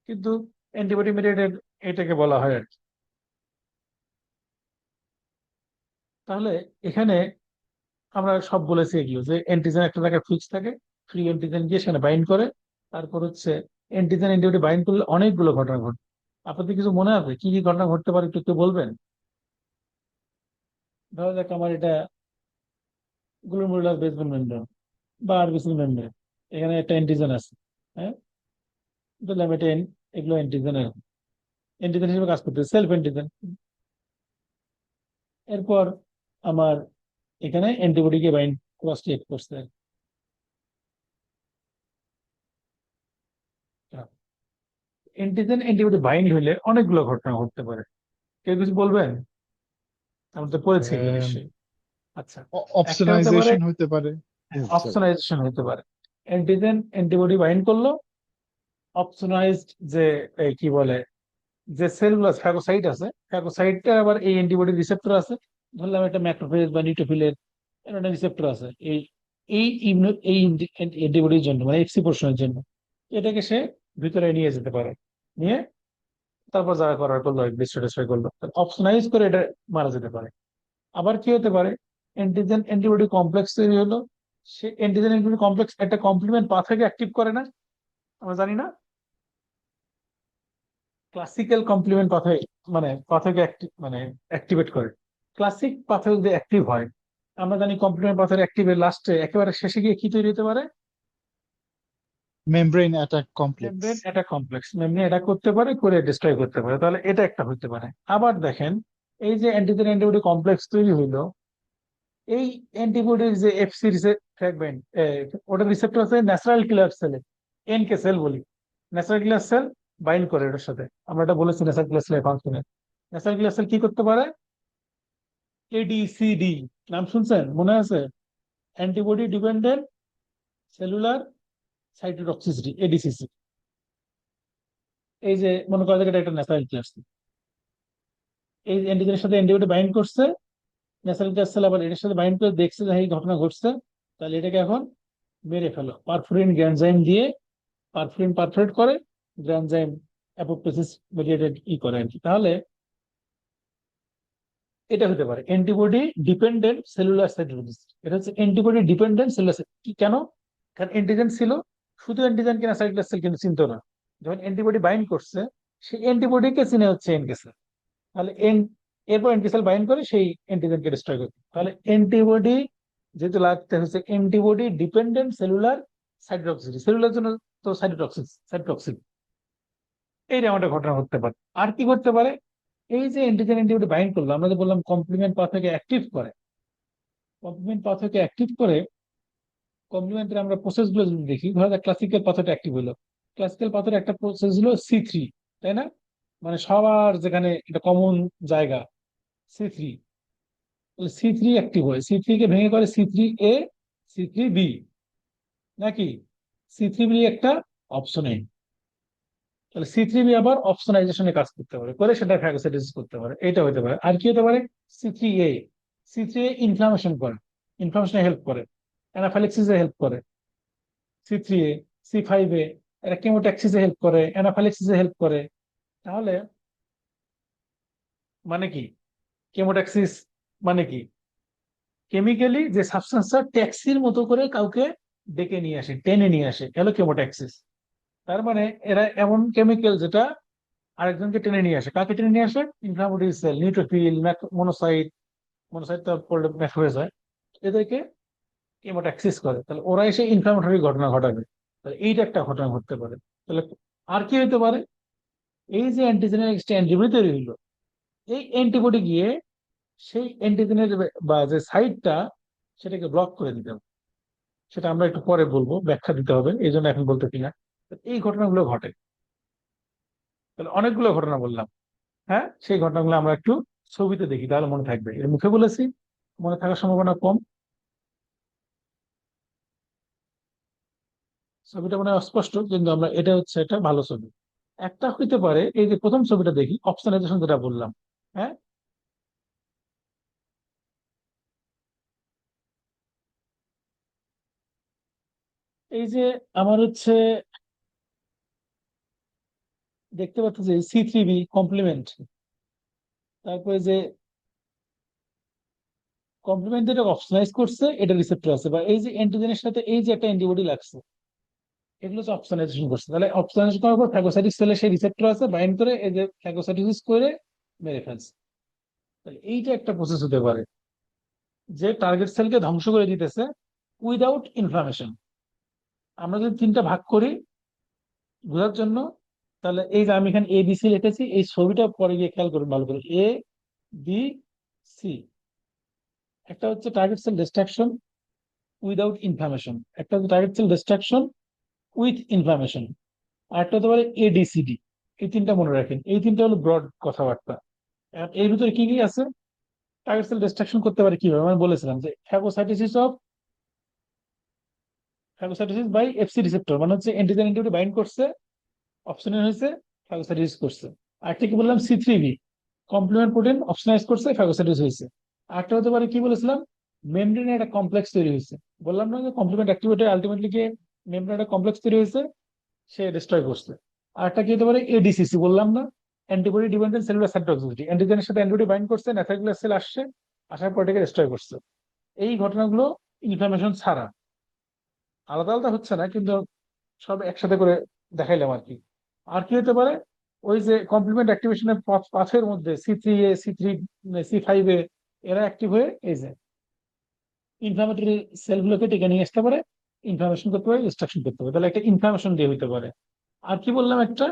কিন্তু অ্যান্টিবডি মিডিয়েটেড এটাকে বলা হয় আর কি। তাহলে এখানে আমরা সব বলেছি এগুলো যে অ্যান্টিজেন একটা জায়গায় ফিক্স থাকে, ফ্রি অ্যান্টিজেন গিয়ে সেখানে বাইন্ড করে, তারপর হচ্ছে অ্যান্টিজেন অ্যান্টিবডি বাইন্ড করলে অনেকগুলো ঘটনা ঘটে। আপনাদের কিছু মনে আছে কি কি ঘটনা ঘটতে পারে একটু একটু বলবেন? ধরো যাক আমার এটা গ্লোমেরুলার বেসমেন্ট মেমব্রেন বা আরবিসি মেমব্রেন, এখানে একটা অ্যান্টিজেন আছে, হ্যাঁ, বললাম এটা এগুলো অ্যান্টিজেনের অ্যান্টিজেন হিসেবে কাজ করতে সেলফ অ্যান্টিজেন। এরপর আমার এখানে অ্যান্টিবডিকে বাইন্ড ক্রস রিঅ্যাক্ট করছে। অ্যান্টিজেন অ্যান্টিবডি বাইন্ড হলে অনেকগুলো ঘটনা ঘটতে পারে, কেউ কিছু বলবেন? আমরা তো পড়েছি এগুলো নিশ্চয়ই। আচ্ছা, একটা হতে পারে অপশনাইজেশন হতে পারে। Sorry. অপসনাইজেশন হতে পারে। অ্যান্টিজেন অ্যান্টিবডি বাইন্ড করলো, অপসনাইজড যে এই কি বলে যে সেলগুলো ফ্যাগোসাইট আছে, ফ্যাগোসাইটটা আবার এই অ্যান্টিবডি রিসেপ্টর আছে। ধরলাম এটা ম্যাক্রোফেজ বা নিউট্রোফিলের একটা রিসেপ্টর আছে এই এই এই অ্যান্টিবডির জন্য, মানে এফসি পোর্শনের জন্য। এটাকে সে ভিতরে নিয়ে যেতে পারে, নিয়ে তারপর যারা করার করলো ডিস্ট্রয় করলো, অপশনাইজ করে এটা মারা যেতে পারে। আবার কি হতে পারে, অ্যান্টিজেন অ্যান্টিবডি কমপ্লেক্স তৈরি হলো, সে অ্যান্টিজেন অ্যান্টিবডি কমপ্লেক্স একটা কমপ্লিমেন্ট পাথওয়েকে অ্যাক্টিভ করে না, আমরা জানি না ক্লাসিক্যাল কমপ্লিমেন্ট পাথওয়ে মানে পাথওয়েকে মানে অ্যাক্টিভেট করে। ক্লাসিক পাথওয়ে যদি অ্যাক্টিভ হয়, আমরা জানি কমপ্লিমেন্ট পাথওয়ে অ্যাক্টিভের লাস্টে একেবারে শেষে গিয়ে কি তৈরি হতে পারে, membrane attack complex. Membrane attack complex, membrane attack করতে পারে, করে ডিস্ট্রয় করতে পারে। তাহলে এটা একটা হতে পারে। আবার দেখেন এই যে অ্যান্টিজেন অ্যান্টিবডি কমপ্লেক্স তৈরি হইলো, এই অ্যান্টিবডির যে এফসি ফ্র্যাগমেন্ট, ওটার রিসেপ্টর আছে ন্যাচারাল কিলার সেলে, এনকে সেল বলি। ন্যাচারাল কিলার সেল বাইন্ড করে এটার সাথে, আমরা এটা বলেছি ন্যাচারাল কিলার সেলের ফাংশনে। ন্যাচারাল কিলার সেল কি করতে পারে, এডিসিডি নাম শুনছেন মনে আছে? Antibody dependent cellular cytotoxicity, ADCC. এই যে মনে করা যায় এটা একটা ন্যাচারাল কিলার সেল, এই অ্যান্টিজেনের সাথে অ্যান্টিবডি বাইন্ড করছে, ন্যাচারাল কিলার সেল আবার এটার সাথে বাইন্ড করে দেখছে যে এই ঘটনা ঘটছে, তাহলে এটাকে এখন মেরে ফেলো পারফোরিন গ্যানজাইম দিয়ে। পারফোরিন পারফোরেট করে, গ্রানজাইম অ্যাপোপ্টোসিস মেডিয়েটেড করে আর কি। তাহলে এটা হতে পারে অ্যান্টিবডি ডিপেন্ডেন্ট সেলুলার সাইটোলজিস। এটা হচ্ছে অ্যান্টিবডি ডিপেন্ডেন্ট সেলুলার, কি কেন? কারণ অ্যান্টিজেন ছিল, শুধু অ্যান্টিজেন কিনা সাইটোলার সেল কিন্তু চিনতো না, যখন অ্যান্টিবডি বাইন্ড করছে সেই অ্যান্টিবডিকে চিনে হচ্ছে এনকে সেল। তাহলে এরপর এনকে সেল বাইন্ড করে সেই অ্যান্টিজেনকে ডিস্ট্রয় করতে। তাহলে অ্যান্টিবডি যেহেতু লাগতে হচ্ছে অ্যান্টিবডি ডিপেন্ডেন্ট সেলুলার সাইটোটক্সিসিটি, সেলুলার জন্য তো সাইটোটক্সিক, এইরকম একটা ঘটনা ঘটতে পারে। আর কি ঘটতে পারে, এই যে অ্যান্টিজেন অ্যান্টিবডি বাইন্ড করলো, আমরা যে বললাম কমপ্লিমেন্ট পাথওয়েকে অ্যাক্টিভ করে, কমপ্লিমেন্ট পাথওয়েকে অ্যাক্টিভ করে। কমপ্লিমেন্টের আমরা প্রসেস গুলো যদি দেখি, ধরো ক্লাসিক্যাল পাথওয়েটা অ্যাক্টিভ হলো, ক্লাসিক্যাল পাথওয়ের একটা প্রসেস হলো C3, তাই না? মানে সবার যেখানে এটা কমন জায়গা C3, C3 অ্যাক্টিভ হয়, C3 কে ভেঙে করে C3A C3B, নাকি C3B একটা অপশন। তাহলে C3B আবার অপশনাইজেশনে কাজ করতে পারে, করে সেটা ফ্যাগোসাইটোসিস করতে পারে, এটা হতে পারে। আর কি হতে পারে, C3A, C3A ইনফ্লামেশন করে, ইনফ্লামেশনে হেল্প করে, অ্যানাফাইলেক্সিসে হেল্প করে। C3A, C5A এরা কেমোট্যাক্সিসে হেল্প করে, অ্যানাফাইলেক্সিসে হেল্প করে। তাহলে মানে কি, কেমোট্যাক্সিস মানে কি, কেমিক্যালি যে সাবস্টেন্সটা ট্যাক্সির মতো করে কাউকে ডেকে নিয়ে আসে, টেনে নিয়ে আসে, হলো কেমোট্যাক্সিস। তার মানে এরা এমন কেমিক্যাল যেটা আরেকজনকে টেনে নিয়ে আসে, কাকে টেনে নিয়ে আসে, ইনফ্লামেটরি সেল, নিউট্রোফিল, মনোসাইট, মনোসাইটটা পড়লে ম্যাচ হয়ে যায়, এদেরকে কেমোট্যাক্সিস করে, তাহলে ওরা এসে ইনফ্লামেটরি ঘটনা ঘটাবে। তাহলে এইটা একটা ঘটনা ঘটতে পারে। তাহলে আর কি হতে পারে, এই যে অ্যান্টিজেনের অ্যান্টিবডি তৈরি হইলো, এই অ্যান্টিবডি গিয়ে সেই অ্যান্টিজেনের বা যে সাইটটা সেটাকে ব্লক করে দিতে হবে। সেটা আমরা একটু পরে বলবো, ব্যাখ্যা দিতে হবে, এই জন্য এখন বলতেছি না। তো এই ঘটনাগুলো ঘটে। তাহলে অনেকগুলো ঘটনা বললাম। হ্যাঁ, সেই ঘটনাগুলো আমরা একটু ছবিতে দেখি, তাহলে মনে থাকবে। এর মুখে বলেছি, মনে থাকার সম্ভাবনা কম। ছবিটা মানে অস্পষ্ট, কিন্তু আমরা এটা হচ্ছে একটা ভালো ছবি। একটা হইতে পারে, এই যে প্রথম ছবিটা দেখি, অপশনাইজেশন যেটা বললাম। হ্যাঁ, এই যে আমার হচ্ছে দেখতে পাচ্ছি যে C3b কমপ্লিমেন্ট, তারপরে যে কমপ্লিমেন্ট যেটা অপশনাইজ করছে এটা রিসেপ্টর আছে, বা এই যে অ্যান্টিজেনের সাথে এই যে একটা অ্যান্টিবডি লাগছে, এগুলো হচ্ছে অপশনাইজেশন করছে। তাহলে অপশনাইজেশন করার পর ফ্যাগোসাইটিক সেলে সেই রিসেপ্টর আছে, বাইন্ড করে এই যে ফ্যাগোসাইটোসিস করে মেরে ফেলছে। তাহলে এইটা একটা প্রসেস হতে পারে, যে টার্গেট সেলকে ধ্বংস করে দিতেছে উইদাউট ইনফ্লামেশন। আমরা যদি তিনটা ভাগ করি বোঝার জন্য, তাহলে এই যে আমি এখানে ABC লিখেছি, এই ছবিটা পরে গিয়ে খেয়াল করুন ভালো করে। ABC, একটা হচ্ছে target cell destruction without inflammation, একটা হচ্ছে target cell destruction with inflammation, আর একটা হতে পারে ADCD। এই তিনটা মনে রাখেন, এই তিনটা হলো ব্রড কথাবার্তা। আর এর ভিতরে কি কি আছে, টার্গেট সেল ডিস্ট্রাকশন করতে পারে কিভাবে আমি বলেছিলাম, যে ফ্যাগোসাইটোসিস বাই FC রিসেপ্টর, মানে হচ্ছে অ্যান্টিজেন অ্যান্টিবডি বাইন্ড করছে, অপশনাল হয়েছে, ফ্যাগোসাইটোসিস করছে। আরেকটা কি বললাম, C3b কমপ্লিমেন্ট প্রোটিন অপশনাইজ করছে, ফ্যাগোসাইটোসিস হয়েছে। আরেকটা হতে পারে কি বলেছিলাম, মেমব্রেনে একটা কমপ্লেক্স তৈরি হয়েছে। বললাম না যে কমপ্লিমেন্ট অ্যাক্টিভিটি আলটিমেটলি কি মেমব্রেনে একটা কমপ্লেক্স তৈরি হয়েছে, সে ডিস্ট্রয় করছে। আরেকটা কি হতে পারে, ADCC বললাম না, অ্যান্টিবডি ডিপেন্ডেন্ট সেলুলার সাইটোটক্সিসিটি, অ্যান্টিজেনের সাথে অ্যান্টিবডি বাইন্ড করছে, ন্যাথাইকুলার সেল আসছে, আসার পর এটাকে ডিস্ট্রয় করছে। এই ঘটনাগুলো ইনফ্লামেশন ছাড়া, আলাদা আলাদা হচ্ছে না কিন্তু সব একসাথে করে দেখাইলাম আর কি। আর কি হতে পারে, ওই যে কমপ্লিমেন্ট অ্যাক্টিভেশনের পাথের মধ্যে C3a C3 C5a, এরা অ্যাক্টিভ হয়ে এই যে ইনফ্লামেটরি সেলগুলোকে টেকে নিয়ে আসতে পারে, ইনফ্লামেশন করতে পারে, ডিস্ট্রাকশন করতে পারে। তাহলে একটা ইনফ্লামেশন দিয়ে হইতে পারে। আর কি বললাম, একটা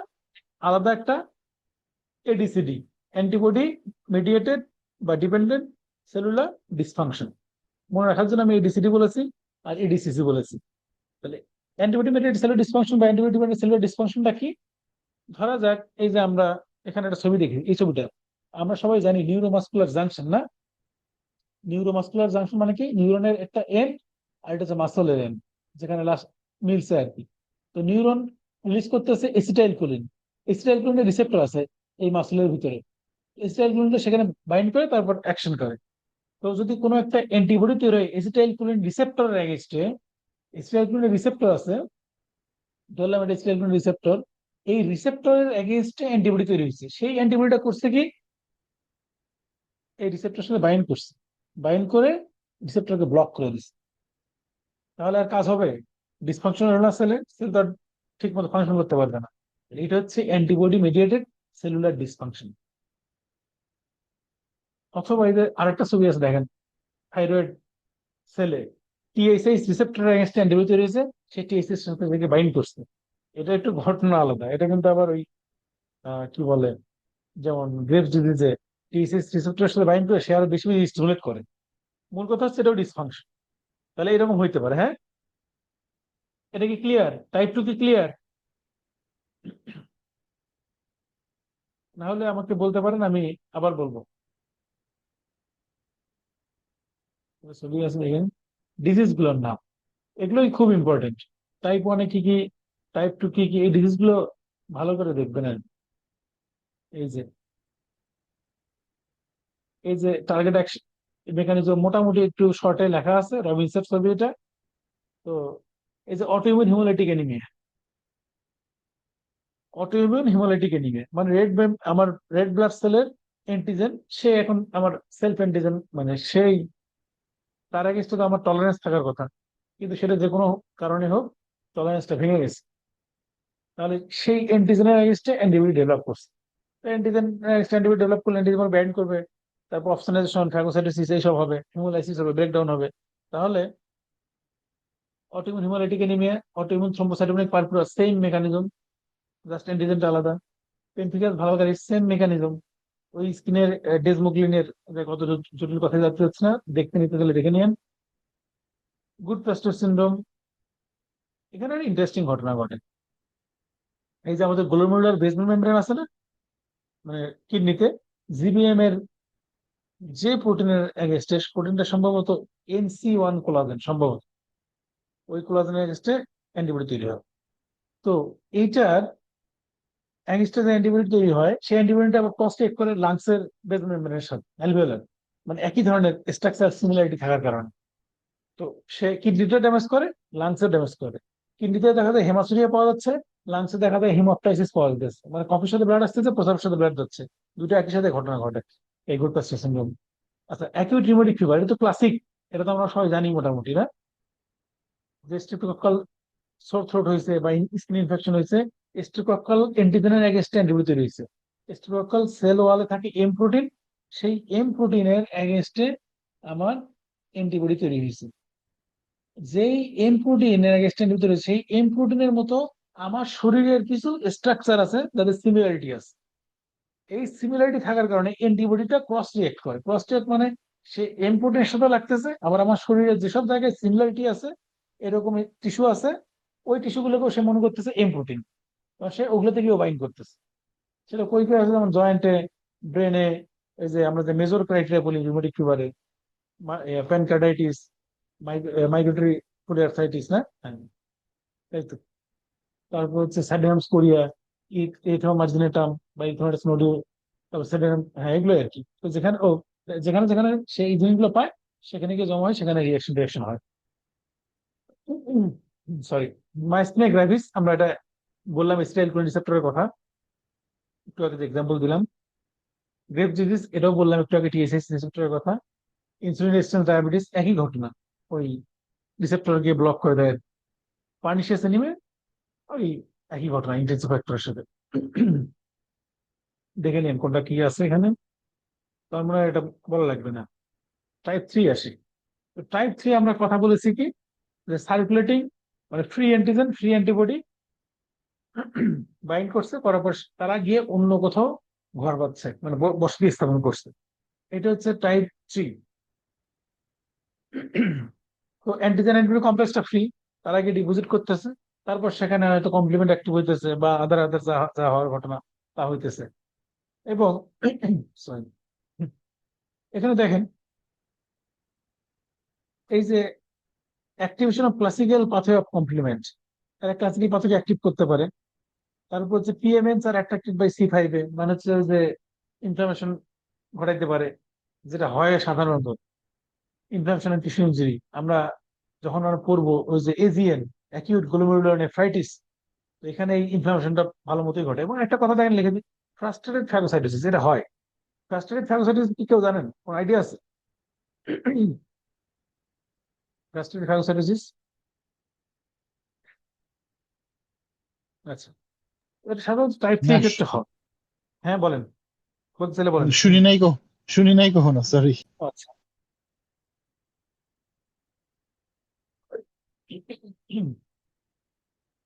আলাদা একটা ADCD, অ্যান্টিবডি মিডিয়েটেড বা ডিপেন্ডেন্ট সেলুলার ডিসফাংশন। মনে রাখার জন্য আমি ADCD বলেছি আর ADCC বলেছি। তাহলে অ্যান্টিবডি মিডিয়েটেড সেলুলার ডিসফাংশন বা অ্যান্টিবডি ডিপেন্ডেন্ট সেলুলার ডিসফাংশনটা কি? ধরা যাক এই যে আমরা এখানে একটা ছবি দেখি, এই ছবিটা আমরা সবাই জানি নিউরোমাসকুলার জাংশন না? নিউরোমাসকুলার জাংশন মানে কি, নিউরনের একটা এন্ড আর এটা হচ্ছে মাসলের এন্ড, যেখানে লাস্ট মিলছে আর কি। তো নিউরন রিলিজ করতেছে এসিটাইল কোলিন, এসিটাইল কোলিনের রিসেপ্টর আছে এই মাসলের ভিতরে, এসিটাইল কোলিনটা সেখানে বাইন্ড করে তারপর অ্যাকশন করে। তো যদি কোনো একটা অ্যান্টিবডি তৈরি হয় এসিটাইল কোলিন রিসেপ্টরের এগেইনস্টে, এসিটাইল কোলিনের রিসেপ্টর আছে, ধরলাম এটা এসিটাইল কোলিন রিসেপ্টর, এই রিসেপ্টরের এগেইনস্টে অ্যান্টিবডি তৈরি হয়েছে, সেই অ্যান্টিবডিটা করছে কি, এই রিসেপ্টরের সাথে বাইন্ড করছে, বাইন্ড করে রিসেপ্টরকে ব্লক করে দিচ্ছে। তাহলে আর কাজ হবে? ডিসফাংশনাল হলো সেলে, সেল তো ঠিক মতো ফাংশন করতে পারবে না। এটা হচ্ছে অ্যান্টিবডি মেডিয়েটেড সেলুলার ডিসফাংশন। অথবা এই যে আরেকটা ছবি আছে দেখেন, থাইরয়েড সেলে TSH রিসেপ্টর এগেইনস্ট অ্যান্টিবডি তৈরি হয়েছে, সেই TSH সাথে থেকে বাইন্ড করছে। এটা একটু ঘটনা আলাদা, এটা কিন্তু আবার ওই কি বলে, যেমন গ্রেভস ডিজিজে TSH রিসেপ্টরের সাথে বাইন্ড করে সে আরো বেশি বেশি স্টিমুলেট করে। মূল কথা হচ্ছে এটাও ডিসফাংশন। তাহলে এরকম হইতে পারে। হ্যাঁ, এটা কি ক্লিয়ার? টাইপ 2 কি ক্লিয়ার? না হলে আমাকে বলতে পারেন, আমি আবার বলবো। ছবি আছে দেখেন, ডিজিজ গুলোর নাম, এগুলোই খুব ইম্পর্টেন্ট। টাইপ 1 কি কি, টাইপ 2 কি কি, এই ডিজিজ গুলো ভালো করে দেখবেন আর কি। এই যে এই যে টার্গেট অ্যাকশন মেকানিজম মোটামুটি একটু শর্টে লেখা আছে, রবিনসন ছবি এটা। তো এই যে autoimmune haemolytic anaemia, autoimmune haemolytic anaemia মানে আমার রেড ব্লাড সেলের অ্যান্টিজেন, সে এখন আমার সেলফ অ্যান্টিজেন, মানে সেই তার আগে তো আমার টলারেন্স থাকার কথা, কিন্তু সেটা যে কোনো কারণে হোক টলারেন্সটা ভেঙে গেছে। তাহলে সেই অ্যান্টিজেনের এগেইনস্টে অ্যান্টিবডি ডেভেলপ করছে। অ্যান্টিজেন অ্যান্টিবডি ডেভেলপ করলে অ্যান্টিবডি ব্যান্ড করবে, তারপর অপসোনাইজেশন, ফ্যাগোসাইটোসিস এইসব হবে, হিমোলাইসিস হবে, ব্রেকডাউন হবে। তাহলে autoimmune haemolytic anaemia, autoimmune thrombocytopenic purpuras, same mechanism, just অ্যান্টিজেনটা আলাদা। Pemphigus vulgaris, same mechanism. ওই স্কিনের ডেজমোগ্লিনের কত জটিল কথা যাচ্ছে হচ্ছে না, দেখতে নিতে গেলে দেখে নিন। গুড প্যাস্টোর সিন্ড্রোম, এখানে একটা ইন্টারেস্টিং ঘটনা ঘটে। এই যে আমাদের গ্লোমেরুলার বেসমেন্ট মেমব্রেন আছে না, মানে কিডনিতে, জিবিএম এর যে প্রোটিনের এগেনস্টে, প্রোটিনটা সম্ভবত NC1 কোলাজেন, সম্ভবত ওই কোলাজেনের এগেনস্টে অ্যান্টিবডি তৈরি হয়। তো এইটার এগেনস্টে যে অ্যান্টিবডি তৈরি হয়, সেই অ্যান্টিবডিটা আবার ক্রস রিঅ্যাক্ট করে লাংসের বেসমেন্ট মেমব্রেনের সাথে, অ্যালভিওলার, মানে একই ধরনের স্ট্রাকচার সিমিলারিটি থাকার কারণে। তো সে কিডনিতে ড্যামেজ করে, লাংসে ড্যামেজ করে। কিডনিতে দেখা যায় হেমাসুরিয়া পাওয়া যাচ্ছে, লাংসে দেখা যায় হিমোপ্টাইসিস পাওয়া যাচ্ছে, মানে কফের সাথে ব্লাড আসতেছে, প্রসাবের সাথে ব্লাড যাচ্ছে, দুটো একই সাথে ঘটনা ঘটে এই গুড প্যাস্টোর সিনড্রোম। আচ্ছা, অ্যাকিউট রিউমেটিক ফিভার, এটা তো ক্লাসিক, এটা তো আমরা সবাই জানি মোটামুটি না, যে স্ট্রেপ্টোকক্কাল সোর থ্রোট হয়েছে বা স্কিন ইনফেকশন হয়েছে, স্ট্রেপ্টোকক্কাল অ্যান্টিজেনের এগেনস্টে অ্যান্টিবডি তৈরি হয়েছে। স্ট্রেপ্টোকক্কাল সেল ওয়ালে থাকে এম প্রোটিন, সেই এম প্রোটিনের এগেনস্টে আমার অ্যান্টিবডি তৈরি হয়েছে। যেই এম প্রোটিনের এগেনস্টে অ্যান্টিবডি তৈরি হয়েছে, সেই এম প্রোটিনের মতো আমার শরীরের কিছু স্ট্রাকচার আছে যাদের সিমিলারিটি আছে। এই সিমিলারিটি থাকার কারণে অ্যান্টিবডিটা ক্রস রিয়েক্ট করে। ক্রস রিয়েক্ট মানে সে এম প্রোটিনের সাথে লাগতেছে, আবার আমার শরীরের যেসব জায়গায় সিমিলারিটি আছে, এরকম টিস্যু আছে, ওই টিস্যুগুলোকেও সে মনে করতেছে এম প্রোটিন, সে ওগুলোতে গিয়েও বাইন্ড করতেছে। সেটা কই কই আছে, যেমন জয়েন্টে, ব্রেনে, এই যে আমরা যে মেজর ক্রাইটেরিয়া বলি রিউমেটিক ফিভারে, প্যানকার্ডাইটিস, মাইগ্রেটরি পলিআর্থ্রাইটিস না, হ্যাঁ, এই তো। তারপর হচ্ছে স্যাডেনামস কোরিয়া, ইথিওম মার্জিনেটাম বা ইথিওমাটাস নোডু, তারপর স্যাডেনাম, হ্যাঁ এগুলো আর কি। তো যেখানে যেখানে যেখানে সেই এই জিনিসগুলো পায়, সেখানে গিয়ে জমা হয়, সেখানে রিয়াকশন রিয়াকশন হয়। সরি, মাইসথিনিয়া গ্রাভিস, আমরা এটা বললাম স্টাইল কোলিন রিসেপ্টরের কথা, একটু আগে এক্সাম্পল দিলাম। গ্রেভ ডিজিজ, এটাও বললাম একটু আগে, TSH রিসেপ্টরের কথা। ইনসুলিন রেজিস্ট্যান্স ডায়াবেটিস, একই ঘটনা, ওই রিসেপ্টর গিয়ে ব্লক করে দেয়। পার্নিশিয়াস এনিমে, ওই একই ঘটনা ইন্টেন্সিভ ফ্যাক্টরের সাথে। দেখে নিন কোনটা কি আছে এখানে, তার মানে এটা বলা লাগবে না। টাইপ 3 আসি। তো টাইপ 3 আমরা কথা বলেছি কি, যে সার্কুলেটিং, মানে free antigen, free antibody bind করছে, করার পর তারা গিয়ে অন্য কোথাও ঘর পাচ্ছে, মানে বসতি স্থাপন করছে। এটা হচ্ছে টাইপ 3। তো অ্যান্টিজেন অ্যান্টিবডি কমপ্লেক্সটা ফ্রি, তারা গিয়ে ডিপোজিট করতেছে, তারপর সেখানে হয়তো কমপ্লিমেন্ট অ্যাক্টিভ হইতেছে বা আদার আদার যা যা হওয়ার ঘটনা তা হইতেছে। এবং sorry, এখানে দেখেন, এই যে activation of classical pathway of complement, তারা ক্লাসিক্যাল পাথওয়ে অ্যাক্টিভ করতে পারে। তারপর হচ্ছে PMNs R attracted by C5, মানে হচ্ছে ওই যে ইনফ্লামেশন ঘটাইতে পারে, যেটা হয় সাধারণত ইনফ্লামেশন এন্ড টিস্যু ইনজুরি। আমরা যখন আমরা পড়বো ওই যে AGN, অ্যাকিউট গ্লোমেরুলার নেফ্রাইটিস, তো এখানে এই ইনফ্লামেশনটা ভালো মতোই ঘটে। এবং একটা কথা দেখেন লিখে দিই, ফ্রাস্ট্রেটেড ফ্যাগোসাইটোসিস, এটা হয়। ফ্রাস্ট্রেটেড ফ্যাগোসাইটোসিস কি কেউ জানেন, কোন আইডিয়া আছে? ফ্রাস্ট্রেটেড ফ্যাগোসাইটোসিস, আচ্ছা, এটা সাধারণত টাইপ 3 না এর ক্ষেত্রে হয়। হ্যাঁ বলেন, বলতে চাইলে বলেন। শুনি নাই কখনো, সরি। আচ্ছা,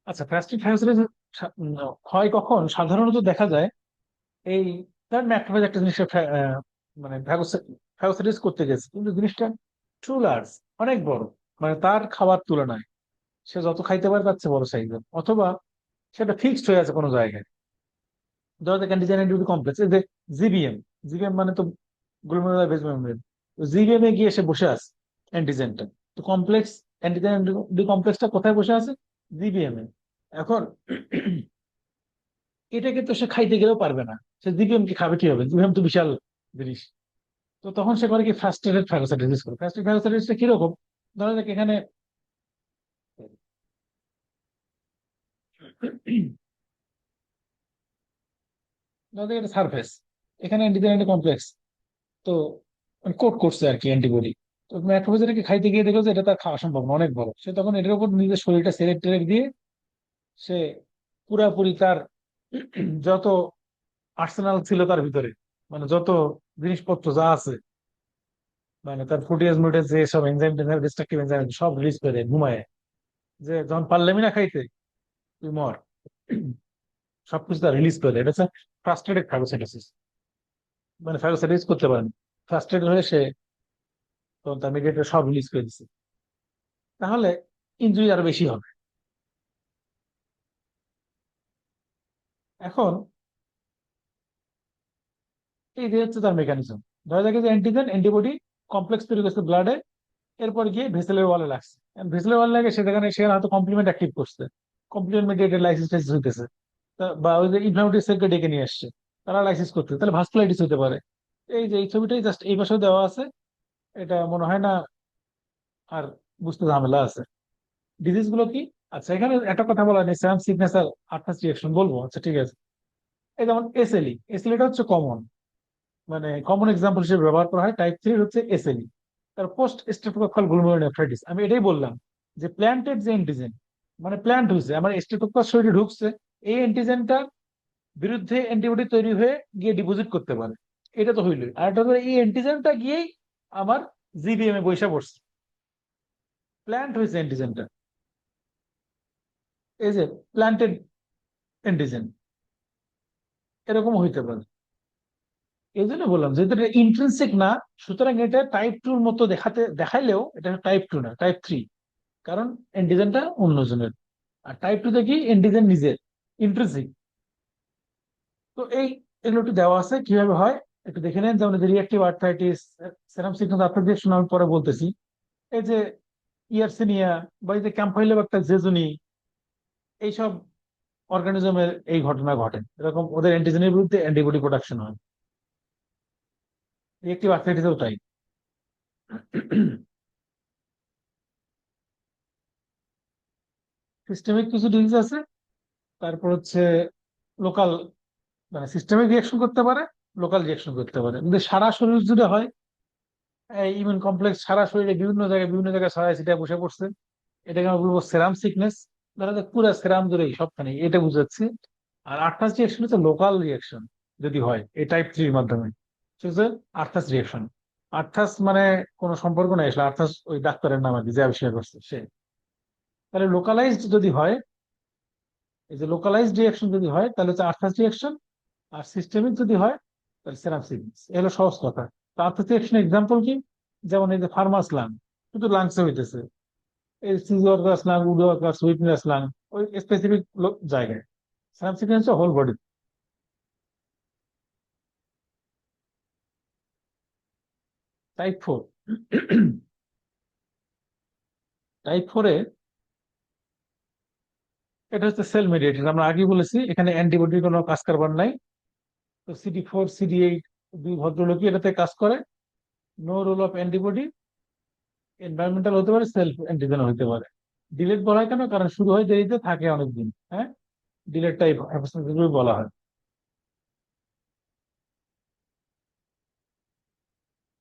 আচ্ছা, ফ্যাস্টিক ফ্যাগোসাইটোসিস হয় কখন, সাধারণত দেখা যায় এই, তার ম্যাক্রোফেজ একটা জিনিসের মানে ফ্যাগোসাইটোসিস করতে গেছে, কিন্তু জিনিসটা টু লার্জ, অনেক বড়, মানে তার খাবার তুলনায় সে যত খাইতে পারে তার চেয়ে বড় সাইজের, অথবা সেটা ফিক্সড হয়ে আছে কোনো জায়গায়। ধরো দেখেন ডিজাইন ডিউটি কমপ্লেক্স, এই যে জিবিএম, জিবিএম মানে তো গ্লোমেরুলার বেস মেমব্রেন, জিবিএম এ গিয়ে সে বসে আছে অ্যান্টিজেনটা। তো কমপ্লেক্স, অ্যান্টিজেন কমপ্লেক্সটা কোথায় বসে আছে? জিবিএম এ। এখন এটাকে তো সে খাইতে গেলেও পারবে না, সে জিবিএম কি খাবে কিভাবে, জিবিএম তো বিশাল জিনিস। তো তখন সে করে কি, ফ্রাস্ট্রেটেড ফ্যাগোসাইটোসিস করে। ফ্রাস্ট্রেটেড ফ্যাগোসাইটোসিসটা কিরকম, ধরো দেখ এখানে ধরো দেখ এটা সারফেস, এখানে অ্যান্টিজেন কমপ্লেক্স, তো কোট করছে আর কি অ্যান্টিবডি। তো ম্যাক্রোফেজ এটাকে খাইতে গিয়ে দেখলো যে এটা তার খাওয়া সম্ভব না, অনেক বড়। সে তখন এটার উপর নিজের শরীরটা সেলেক্ট টেলেক্ট দিয়ে সে পুরাপুরি তার যত আর্সেনাল ছিল তার ভিতরে মানে যত জিনিসপত্র যা আছে, মানে তার প্রোটিয়াস মোটেজ যে সব এনজাইম ডিস্ট্রাকটিভ এনজাইম সব রিলিজ করে দেয় ঘুমায়, যে যখন পারলামই না খাইতে তুই মর, সবকিছু তার রিলিজ করে দেয়। এটা হচ্ছে ফ্রাস্ট্রেটেড ফ্যাগোসাইটোসিস। মানে ফ্যাগোসাইটোসিস করতে পারেন, ফ্রাস্ট্রেটেড হয়ে সে তখন তার মিডিয়েটর সব রিলিজ করে দিচ্ছে, তাহলে ইনজুরি আরো বেশি হবে। এখন এই যে হচ্ছে তার মেকানিজম। ধরা যাক যে অ্যান্টিজেন অ্যান্টিবডি কমপ্লেক্স তৈরি করছে ব্লাডে, এরপর গিয়ে ভেসেলের ওয়ালে লাগছে। ভেসেলের ওয়ালে লাগে সেখানে সেখানে হয়তো কমপ্লিমেন্ট অ্যাক্টিভ করছে, কমপ্লিমেন্ট মিডিয়েটেড লাইসিস টাইসিস হইতেছে, বা ওই যে ইনফ্লামেটরি সেলকে ডেকে নিয়ে আসছে, তারা লাইসিস করতে, তাহলে ভাস্কুলাইটিস হতে পারে। এই যে এই ছবিটাই জাস্ট এই পাশেও দেওয়া আছে, এটা মনে হয় না আর বুঝতে ঝামেলা আছে। ডিজিজ গুলো কি? আচ্ছা, এখানে একটা কথা বলা নেই, স্যাম সিকনেস আর আর্থাস রিয়াকশন বলবো, আচ্ছা ঠিক আছে। এই যেমন এসএলই, এসএলইটা হচ্ছে কমন, মানে কমন এক্সাম্পল হিসেবে ব্যবহার করা হয়। টাইপ 3 হচ্ছে এসএলই, তার পোস্ট স্ট্রেপ্টোকক্কাল গ্লোমেরুলোনেফ্রাইটিস। আমি এটাই বললাম যে প্ল্যান্টেড যে অ্যান্টিজেন, মানে প্ল্যান্ট হয়েছে আমার স্ট্রেপ্টোকক্কাল শরীরে ঢুকছে, এই অ্যান্টিজেনটার বিরুদ্ধে অ্যান্টিবডি তৈরি হয়ে গিয়ে ডিপোজিট করতে পারে, এটা তো হইলই। আর একটা হলো এই অ্যান্টিজেনটা গিয়েই আমার জিবিএম এ বৈশা পড়ছে, প্ল্যান্ট হয়েছে অ্যান্টিজেনটা, এই যে প্ল্যান্টেড অ্যান্টিজেন, এরকম হইতে পারে। এই জন্য বললাম যেহেতু এটা ইন্ট্রিনসিক না, সুতরাং এটা টাইপ টুর মতো দেখাইলেও এটা টাইপ 2 না, টাইপ 3, কারণ অ্যান্টিজেনটা অন্যজনের। আর টাইপ 2 তে কি অ্যান্টিজেন নিজের, ইন্ট্রিনসিক। তো এগুলো একটু দেওয়া আছে কিভাবে হয়, একটু দেখে নেন। যেমন রিঅ্যাক্টিভ আর্থ্রাইটিস, সেরাম সিকনেস আর্থ্রাইটিস আমি পরে বলতেছি। এই যে ইয়ারসিনিয়া বা এই যে ক্যাম্পাইলোব্যাক্টার জেজুনি, এইসব অর্গানিজমের এই ঘটনা ঘটে, এরকম ওদের অ্যান্টিজেনের বিরুদ্ধে অ্যান্টিবডি প্রোডাকশন হয়। রিঅ্যাক্টিভ আর্থ্রাইটিসও তাই। সিস্টেমিক কিছু ডিজিজ আছে, তারপর হচ্ছে লোকাল, মানে সিস্টেমিক রিয়াকশন করতে পারে, লোকাল রিয়াকশন করতে পারে। কিন্তু সারা শরীর জুড়ে হয়, ইমিউন কমপ্লেক্স সারা শরীরে বিভিন্ন জায়গায় ছড়ায় ছিটায় বসে পড়ছে, এটাকে আমরা বলবো সেরাম সিকনেস। ধরা যাক পুরো সেরাম জুড়েই সবখানে, এটা বুঝাচ্ছি। আর আর্থাস রিয়াকশন হচ্ছে লোকাল রিয়াকশন, যদি হয় এই টাইপ 3 মাধ্যমে, সেটা হচ্ছে আর্থাস রিয়াকশন। আর্থাস মানে কোনো সম্পর্ক নাই আসলে, আর্থাস ওই ডাক্তারের নাম আর কি, যে আবিষ্কার করছে সে। তাহলে লোকালাইজড যদি হয়, এই যে লোকালাইজড রিয়াকশন যদি হয় তাহলে হচ্ছে আর্থাস রিয়াকশন। আর সিস্টেমিক যদি হয় তাহলে সেরাম সিকনেস। এগুলো সহজ কথা। তো আর্থাস রিয়াকশন এক্সাম্পল কি? যেমন এই যে ফার্মাস লাং, শুধু লাংসে হইতেছে, এই cheese worker's lung, woodworker's, witness lung, ওই স্পেসিফিক জায়গায়। Serum sickness whole body. Type 4, type 4-এ এটা হচ্ছে সেল মেডিয়েটেড, আমরা আগে বলেছি এখানে অ্যান্টিবডির কোনো কাজ কারবার নাই। তো CD4 CD8 দুই ভদ্রলোকই এটাতে কাজ করে। No role of antibody, environmental হতে পারে, সেলফ অ্যান্টিজেন হতে পারে। ডিলেট বলা হয় কেন? কারণ শুরু হয় দেরিতে, থাকে অনেকদিন, হ্যাঁ, ডিলেট টাইপ বলা হয়।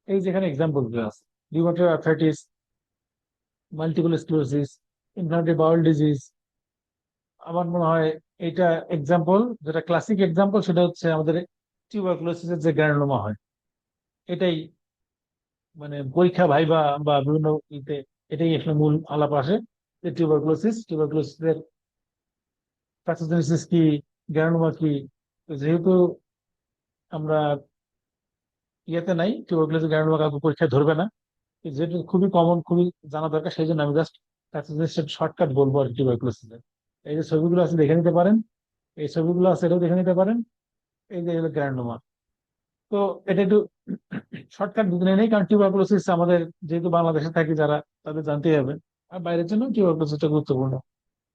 এই যেখানে এক্সাম্পল গুলো আছে, rheumatoid arthritis, multiple sclerosis, inflammatory bowel disease. আমার মনে হয় এটা এক্সাম্পল, যেটা ক্লাসিক এক্সাম্পল সেটা হচ্ছে আমাদের টিউবারকুলোসিসের যে গ্রানুলোমা হয়, এটাই মানে পরীক্ষা ভাইবা বা বিভিন্ন ইতে এটাই আসলে মূল আলাপ আসে, যে টিউবারকুলোসিসের প্যাথোজেনেসিস কি, গ্রানুলোমা কি। তো যেহেতু আমরা ইয়েতে নাই, টিউবারকুলোসিস গ্রানুলোমা কাউকে পরীক্ষায় ধরবে না, যেটা খুবই কমন, খুবই জানা দরকার, সেই জন্য আমি জাস্ট শর্টকাট বলবো আর টিউবারকুলোসিসের। এই যে ছবিগুলো আছে দেখে নিতে পারেন, এই ছবিগুলো আছে এটাও দেখে নিতে পারেন। এই যে হলো গ্রানুলোমা। তো এটা একটু শর্টকাট বুঝে নেই, কারণ টিউবারকুলোসিস আমাদের যেহেতু বাংলাদেশে থাকি যারা, তাদের জানতেই হবে। আর বাইরের জন্য টিউবারকুলোসিসটা গুরুত্বপূর্ণ।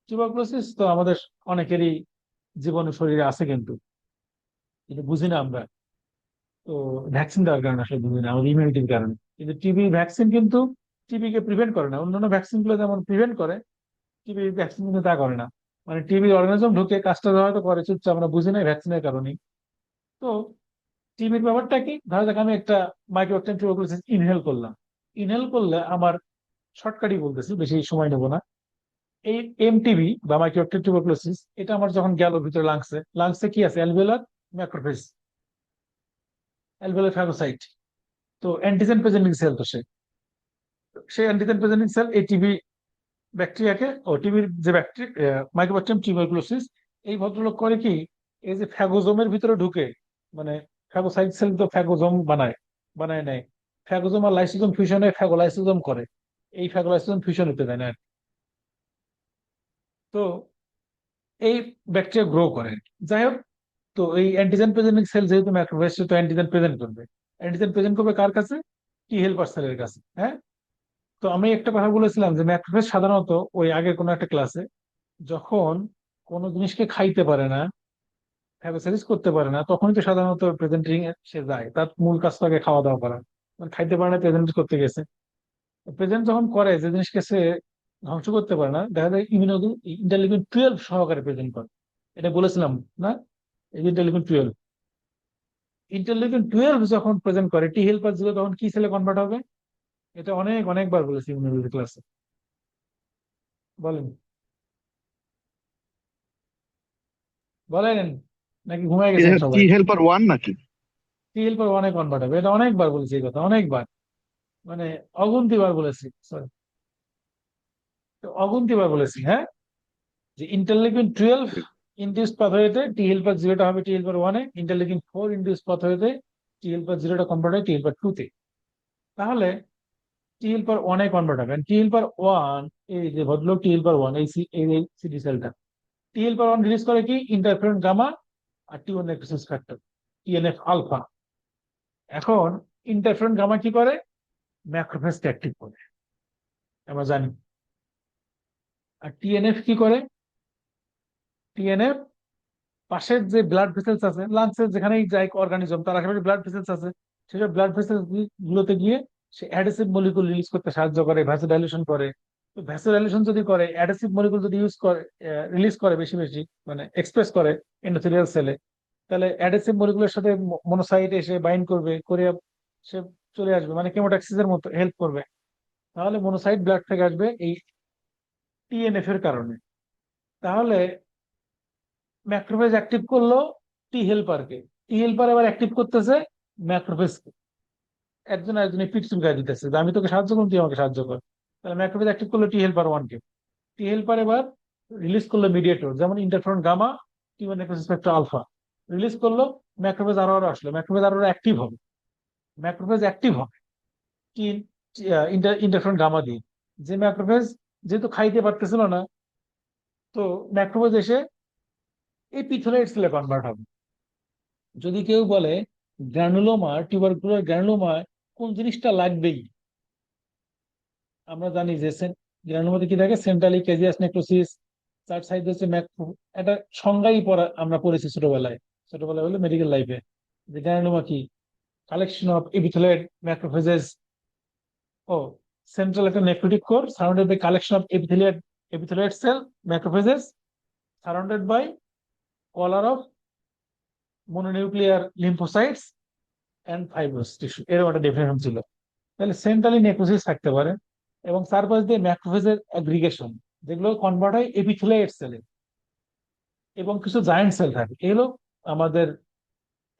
টিউবারকুলোসিস তো আমাদের অনেকেরই জীবনে শরীরে আছে, কিন্তু এটা বুঝি না আমরা। তো ভ্যাকসিন দেওয়ার কারণে আসলে বুঝি না, আমাদের ইমিউনিটির কারণে। কিন্তু টিবি ভ্যাকসিন কিন্তু টিবি কে প্রিভেন্ট করে না, অন্যান্য ভ্যাকসিন গুলো যেমন প্রিভেন্ট করে, টিবি ভ্যাকসিন কিন্তু তা করে না। মানে টিবি অর্গানিজম ঢুকে কাজটা হয়তো করে, চুপচাপ আমরা বুঝি না ভ্যাকসিনের কারণে। তো টিবির ব্যাপারটা কি? ধরা যাক আমি একটা মাইক্রোবাক্টেরিয়াম টিউবারকুলোসিস ইনহেল করলাম। ইনহেল করলে আমার, শর্টকাটই বলতেছি, বেশি সময় নেবো না। এই এমটিবি বা মাইক্রোবাক্টেরিয়াম টিউবারকুলোসিস, এটা আমার যখন গেল ভিতরে লাংসে, লাংসে কি আছে? Alveolar macrophage. Alveolar phagocyte. তো অ্যান্টিজেন প্রেজেন্টিং সেল তো সেই অ্যান্টিজেন প্রেজেন্টিং সেল এই টিবি ব্যাকটেরিয়াকে টিবির যে ব্যাকটেরিয়া মাইক্রোবাকটেরিয়াম টিউবারকুলোসিস, এই ভদ্রলোক করে কি, এই যে ফ্যাগোজোমের ভিতরে ঢুকে, মানে ফ্যাগোসাইট সেল তো ফ্যাগোজোম বানায় নেয়, ফ্যাগোজোম আর লাইসোজোম ফিউশনে ফ্যাগোলাইসোজোম করে, এই ফ্যাগোলাইসোজোম ফিউশন হতে দেয় না। তো এই ব্যাকটেরিয়া গ্রো করে। যাই হোক, তো এই অ্যান্টিজেন প্রেজেন্টিং সেল যেহেতু ম্যাক্রোফেজ, তো অ্যান্টিজেন প্রেজেন্ট করবে। অ্যান্টিজেন প্রেজেন্ট করবে কার কাছে? টি হেল্পার সেলের কাছে। হ্যাঁ, তো আমি একটা কথা বলেছিলাম যে ম্যাক্রোফেজ সাধারণত ওই আগের কোনো একটা ক্লাসে, যখন কোনো জিনিসকে খাইতে পারে না, ফ্যাগোসাইটিস করতে পারে না, তখনই তো সাধারণত প্রেজেন্টিং সে যায়। তার মূল কাজ থাকে খাওয়া দাওয়া করা, মানে খাইতে পারে না, প্রেজেন্ট করতে গেছে। প্রেজেন্ট যখন করে, যে জিনিসকে সে ধ্বংস করতে পারে না, দেখা যায় ইন্টারলিউকিন 12 সহকারে প্রেজেন্ট করে। এটা বলেছিলাম না? ইন্টারলিউকিন 12, ইন্টারলিউকিন 12 যখন প্রেজেন্ট করে টি হেল্পার জিরো, তখন কি সেলে কনভার্ট হবে? এটা অনেকবার বলেছি ইমিউনোলজি ক্লাসে। বলেন, বলেন, নাকি ঘুমায় গেছেন টি সবাই? হেল্পার ওয়ান নাকি? টি হেল্পার অনেক কনভার্ট হবে, এটা অনেকবার বলেছি এই কথা, অনেকবার, মানে অগুন্তিবার বলেছি, সরি, অগুন্তিবার বলেছি। হ্যাঁ, যে ইন্টারলিউকিন 12 ইন্ডিউস পাথওয়েতে টি হেল্পার জিরোটা হবে টি হেল্পার ওয়ানে, ইন্টারলিউকিন 4 ইন্ডিউস পাথওয়েতে টি হেল্পার জিরোটা কনভার্ট হয় টি হেল্পার 2 তে। তাহলে টি হেল্পার ওয়ানে কনভার্ট হবে। টি হেল্পার ওয়ান, এই যে ভদ্রলোক টি হেল্পার ওয়ান, এই সিটি সেলটা, টি হেল্পার ওয়ান রিলিজ করে কি? ইন্টারফেরন গামা আর T1 necrosis factor, TNF alpha. এখন ইন্টারফেরন গামা কি করে? ম্যাক্রোফেজকে অ্যাক্টিভ করে, আমরা জানি। আর TNF কি করে? TNF পাশের যে ব্লাড ভেসেলস আছে, লাংসের যেখানেই যায় অর্গানিজম, তার আশেপাশে ব্লাড ভেসেলস আছে, সেসব ব্লাড ভেসেলস গুলোতে গিয়ে সে অ্যাডহেসিভ মলিকুল রিলিজ করতে সাহায্য করে, ভ্যাসোডাইলেশন করে। তো ভ্যাসোডাইলেশন যদি করে, অ্যাডহেসিভ মলিকুল যদি ইউজ করে, রিলিজ করে বেশি বেশি, মানে এক্সপ্রেস করে এন্ডোথেলিয়াল সেলে, তাহলে অ্যাডহেসিভ মলিকুলের সাথে মনোসাইট এসে বাইন্ড করবে, করে সে চলে আসবে, মানে কেমোট্যাক্সিসের মতো হেল্প করবে। তাহলে মনোসাইট ব্লাড থেকে আসবে এই TNF এর কারণে। তাহলে ম্যাক্রোফেজ অ্যাক্টিভ করলো টি হেল্পারকে, টি হেল্পার এবার অ্যাক্টিভ করতেছে ম্যাক্রোফেজকে, একজন আরেকজনের পিঠ চুলকায় দিতেছে যে আমি তোকে সাহায্য করুন, তুই আমাকে সাহায্য কর। তাহলে ম্যাক্রোফেজ অ্যাক্টিভ করলো টি হেল্পার ওয়ানকে, টি হেল্পার এবার রিলিজ করলো মিডিয়েটর, যেমন interferon gamma, T1 necrosis factor alpha release করলো। ম্যাক্রোফেজ আরো আসলো, ম্যাক্রোফেজ আরো অ্যাক্টিভ হবে, ম্যাক্রোফেজ অ্যাক্টিভ হবে কি? ইন্টারফেরন গামা দিয়ে। যে ম্যাক্রোফেজ যেহেতু খাইতে পারতেছিল না, তো ম্যাক্রোফেজ এসে এই পিথোলাইট সেলে কনভার্ট হবে। যদি কেউ বলে গ্রানুলোমা, টিউবারকুলার গ্রানুলোমা কোন জিনিসটা লাগবেই, আমরা জানি যে গ্রানুলোমাতে কি থাকে? সেন্ট্রালি ক্যাজিয়াস নেক্রোসিস, চার সাইড হচ্ছে ম্যাক্রো, একটা সংজ্ঞাই পড়া আমরা পড়েছি ছোটবেলায়, ছোটবেলায় হলো মেডিকেল লাইফে, যে গ্রানুলোমা কি? কালেকশন অফ এপিথেলয়েড ম্যাক্রোফেজেস, ও সেন্ট্রাল একটা necrotic core surrounded by collection of epithelioid cell macrophages surrounded by collar of mononuclear lymphocytes and fibrous tissue, এরকম একটা ডেফিনেশন ছিল। তাহলে সেন্ট্রালি নেক্রোসিস থাকতে পারে, এবং চারপাশ দিয়ে ম্যাক্রোফেজের অ্যাগ্রিগেশন, যেগুলো কনভার্ট হয় এপিথেলিয়েট সেলে, এবং কিছু জায়ান্ট সেল থাকে। এগুলো আমাদের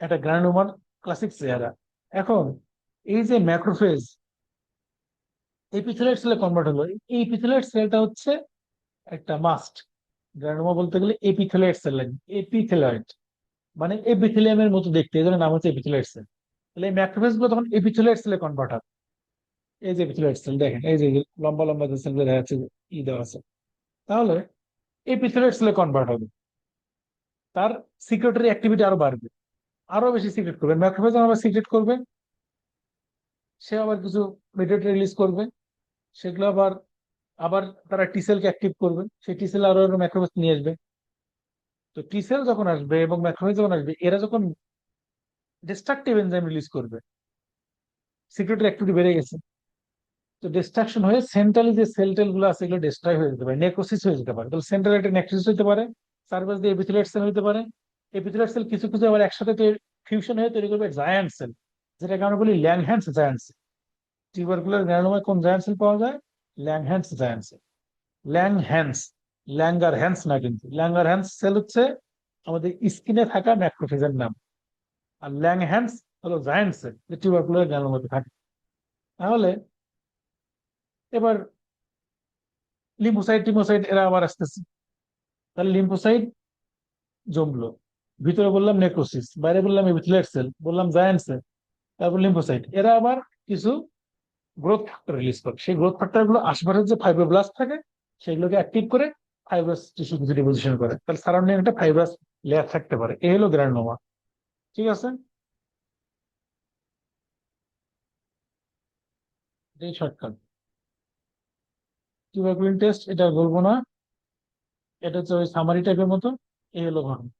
একটা গ্রানুলোমার ক্লাসিক চেহারা। এখন এই যে ম্যাক্রোফেজ এপিথেলিয়েট সেলে কনভার্ট হলো, এই এপিথেলিয়েট সেলটা হচ্ছে একটা মাস্ট। গ্রানুলোমা বলতে গেলে এপিথেলিয়েট সেল লাগবে, এপিথেলয়েড মানে এপিথেলিয়ামের মতো দেখতে, এই জন্য নাম হচ্ছে এপিথেলিয়েট সেল। তাহলে এই ম্যাক্রোফেজ গুলো তখন এপিথেলিয়েট সেলে কনভার্ট হবে। এই যে এপিথেলিয়েট সেল দেখেন, এই যে লম্বা লম্বা যে সেলগুলো দেখা যাচ্ছে, দেওয়া আছে। তাহলে এপিথেলিয়েট সেলে কনভার্ট হবে, তার সিক্রেটরি অ্যাক্টিভিটি আরো বাড়বে, আরো বেশি সিক্রেট করবে। ম্যাক্রোফেজ আবার সিক্রেট করবে, সে আবার কিছু মেডিয়েটর রিলিজ করবে, সেগুলো আবার আবার তারা টি সেলকে অ্যাক্টিভ করবে, সেই টি সেল আরো আরো ম্যাক্রোফেজ নিয়ে আসবে। তো টি সেল যখন আসবে এবং ম্যাক্রোফেজ যখন আসবে, এরা যখন ডিস্ট্রাকটিভ এনজাইম রিলিজ করবে, সিক্রেটরি অ্যাক্টিভিটি বেড়ে গেছে, তো ডিস্ট্রাকশন হয়ে সেন্ট্রালি যে সেল টেল গুলো আছে, এগুলো ডিস্ট্রয় হয়ে যেতে পারে, নেক্রোসিস হয়ে যেতে পারে। তাহলে সেন্ট্রাল একটা নেক্রোসিস হতে পারে, সার্ভাস দিয়ে এপিথেলিয়েট সেল হতে পারে। এপিথেলিয়েট সেল কিছু কিছু আবার একসাথে ফিউশন হয়ে তৈরি করবে জায়ান্ট সেল, যেটাকে আমরা বলি ল্যাংহ্যান্স জায়ান্ট সেল। টিউবারকুলার গ্রানুলোমায় কোন জায়ান্ট সেল পাওয়া যায়? ল্যাংহ্যান্স জায়ান্ট সেল। ল্যাংহ্যান্স, ল্যাঙ্গার হ্যান্স না, কিন্তু ল্যাঙ্গার হ্যান্স সেল হচ্ছে আমাদের স্কিনে থাকা ম্যাক্রোফেজের নাম। আর ল্যাংহ্যান্স হলো জায়ান্ট সেল, যে টিউবারকুলার গ্রানুলোর মধ্যে থাকে। তাহলে এবার লিম্ফোসাইট টিমোসাইট এরা আবার আসতেছে। তাহলে লিম্ফোসাইট জমলো, ভিতরে বললাম নেক্রোসিস, বাইরে বললাম এপিথেলিয়াল সেল, বললাম জায়ান্ট সেল, তারপর লিম্ফোসাইট, এরা আবার কিছু গ্রোথ ফ্যাক্টর রিলিজ করে। সেই গ্রোথ ফ্যাক্টর গুলো আশেপাশে যে ফাইব্রোব্লাস্ট থাকে সেগুলোকে অ্যাক্টিভ করে ফাইব্রাস টিস্যু কিছু ডিপোজিশন করে। তাহলে সারাউন্ডিং একটা ফাইব্রাস লেয়ার থাকতে পারে, এই হলো গ্রানুলোমা। ঠিক আছে, এটাই শর্টকাট। টিউবারকুলিন টেস্ট এটা বলবো না, এটা হচ্ছে ওই সামারি টাইপের মতো। এই হলো ঘটনা।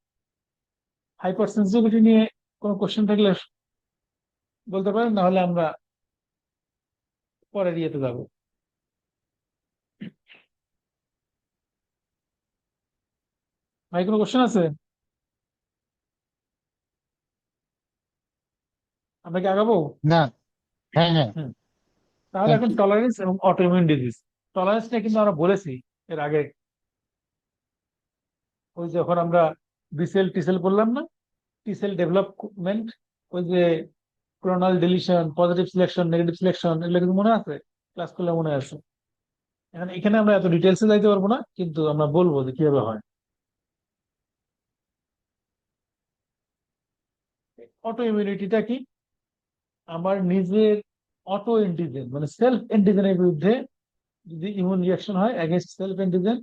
হাইপার সেন্সিটিভিটি নিয়ে কোনো কোশ্চেন থাকলে বলতে পারেন, না হলে আমরা পরের ইয়েতে যাবো। ভাই কোনো কোশ্চেন আছে? আমরা কি আগাবো? না। হ্যাঁ, হ্যাঁ। হুম, তাহলে থ্যাংক এখন ইউ। টলারেন্স এবং অটোইমিউন ডিজিজ। টলারেন্স নিয়ে কিন্তু আমরা বলেছি এর আগে, ওই যখন আমরা বিসেল টিসেল বললাম না, টিসেল ডেভেলপমেন্ট, ওই যে clonal deletion, positive selection, negative selection, এগুলো কিন্তু মনে আছে, ক্লাস করলে মনে আছে। এখন এখানে আমরা এত ডিটেলসে যাইতে পারবো না, কিন্তু আমরা বলবো যে কিভাবে হয়। অটো ইমিউনিটিটা কি? আমার নিজের অটো এন্টিজেন মানে সেলফ এন্টিজেনের বিরুদ্ধে যদি ইমিউন রিয়াকশন হয় অ্যাগেন্স্ট সেলফ এন্টিজেন,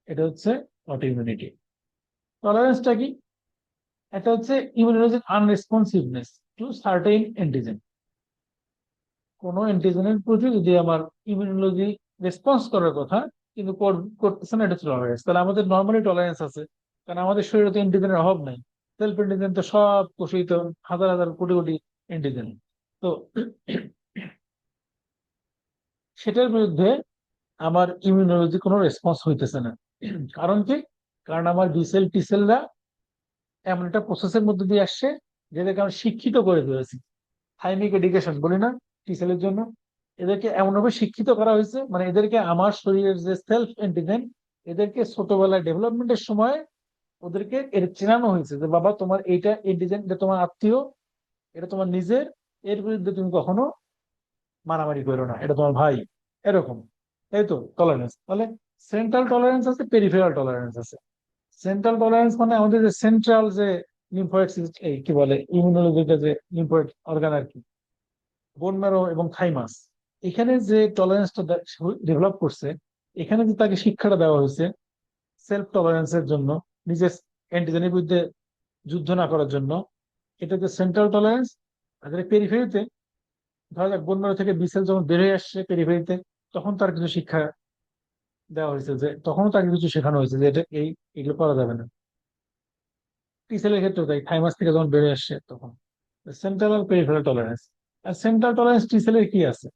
এটা হচ্ছে অটো ইমিউনিটি। টলারেন্সটা কি? এটা হচ্ছে ইমিউনোলজির আনরেসপন্সিভনেস টু সার্টেইন এন্টিজেন। কোনো অ্যান্টিজেনের প্রতি যদি আমার ইমিউনোলজি রেসপন্স করার কথা কিন্তু করতেছে না, এটা হচ্ছে টলারেন্স। তাহলে আমাদের নর্মালি টলারেন্স আছে, কারণ আমাদের শরীরে তো অ্যান্টিজেনের অভাব নাই। সেলফ অ্যান্টিজেন তো সব কোষেই তো হাজার হাজার কোটি কোটি অ্যান্টিজেন। তো সেটার বিরুদ্ধে আমার ইমিউনোলজি কোনো রেসপন্স হইতেছে না। কারণ কি? কারণ আমার বি সেল টি সেলরা এমন একটা প্রসেসের মধ্যে দিয়ে আসছে যেটাকে আমি শিক্ষিত করে ফেলেছি। থাইমিক এডুকেশন বলি না টি সেলের জন্য, এদেরকে এমনভাবে শিক্ষিত করা হয়েছে, মানে এদেরকে আমার শরীরের যে সেলফ এন্টিজেন, এদেরকে ছোটবেলায় ডেভেলপমেন্টের সময় ওদেরকে এর চেনানো হয়েছে যে বাবা তোমার এইটা এন্টিজেন, এটা তোমার আত্মীয়, এটা তোমার নিজের, এর বিরুদ্ধে তুমি কখনো মারামারি করো না, এটা তোমার ভাই, এরকম। তাই তো টলারেন্স। তাহলে সেন্ট্রাল টলারেন্স আছে, পেরিফেরাল টলারেন্স আছে। সেন্ট্রাল টলারেন্স মানে আমাদের যে সেন্ট্রাল যে লিম্ফয়েড এই কি বলে ইমিউনোলজিটা যে লিম্ফয়েড অর্গান আর কি, বোন ম্যারো এবং থাইমাস, এখানে যে টলারেন্সটা ডেভেলপ করছে, এখানে যে তাকে শিক্ষাটা দেওয়া হয়েছে সেলফ টলারেন্সের জন্য, নিজের অ্যান্টিজেনের বিরুদ্ধে যুদ্ধ না করার জন্য, এটা যে সেন্ট্রাল টলারেন্স। আর পেরিফেরিতে, ধরা যাক বোন ম্যারো থেকে বিসেল যখন বের হয়ে আসছে পেরিফেরিতে, তখন তার কিছু শিক্ষা দেওয়া হয়েছে, যে তখনও তাকে কিছু শেখানো হয়েছে যে এটা এই, এগুলো করা যাবে না। টি সেলের ক্ষেত্রে তাই, থাইমাস থেকে যখন বের হয়ে আসছে তখন। সেন্ট্রাল আর পেরিফেরাল টলারেন্স। আর সেন্ট্রাল টলারেন্স টি সেলের কি আছে?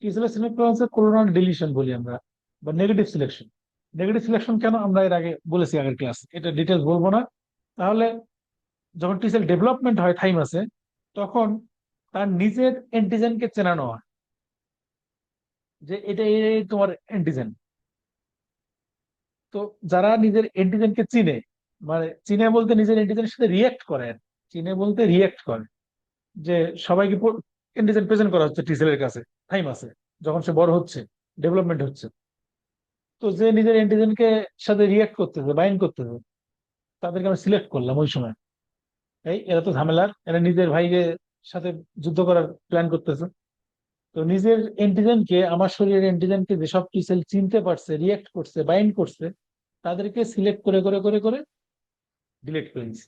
টিসেলের সিলেক্ট করা হচ্ছে কোলোনাল ডিলিশন বলি আমরা, বা নেগেটিভ সিলেকশন। নেগেটিভ সিলেকশন কেন আমরা এর আগে বলেছি আগের ক্লাস, এটা ডিটেলস বলবো না। তাহলে যখন টিসেল ডেভেলপমেন্ট হয় থাইমাসে, তখন তার নিজের অ্যান্টিজেনকে চেনানো হয় যে এটা এই তোমার অ্যান্টিজেন। তো যারা নিজের অ্যান্টিজেনকে চিনে, মানে চিনে বলতে নিজের অ্যান্টিজেনের সাথে রিয়েক্ট করে, চিনে বলতে রিয়েক্ট করে, যে সবাইকে অ্যান্টিজেন প্রেজেন্ট করা হচ্ছে টিসেলের কাছে থাইমাসে, যখন সে বড় হচ্ছে, ডেভেলপমেন্ট হচ্ছে। তো যে নিজের অ্যান্টিজেনকে সাথে রিয়েক্ট করতেছে, বাইন্ড করতেছে, তাদেরকে আমি সিলেক্ট করলাম ওই সময়। এই এরা তো ঝামেলার, এরা নিজের ভাইকে সাথে যুদ্ধ করার প্ল্যান করতেছে। তো নিজের অ্যান্টিজেনকে, আমার শরীরের অ্যান্টিজেনকে যেসব টি সেল চিনতে পারছে, রিয়েক্ট করছে, বাইন্ড করছে, তাদেরকে সিলেক্ট করে করে করে করে ডিলেট করে দিচ্ছে।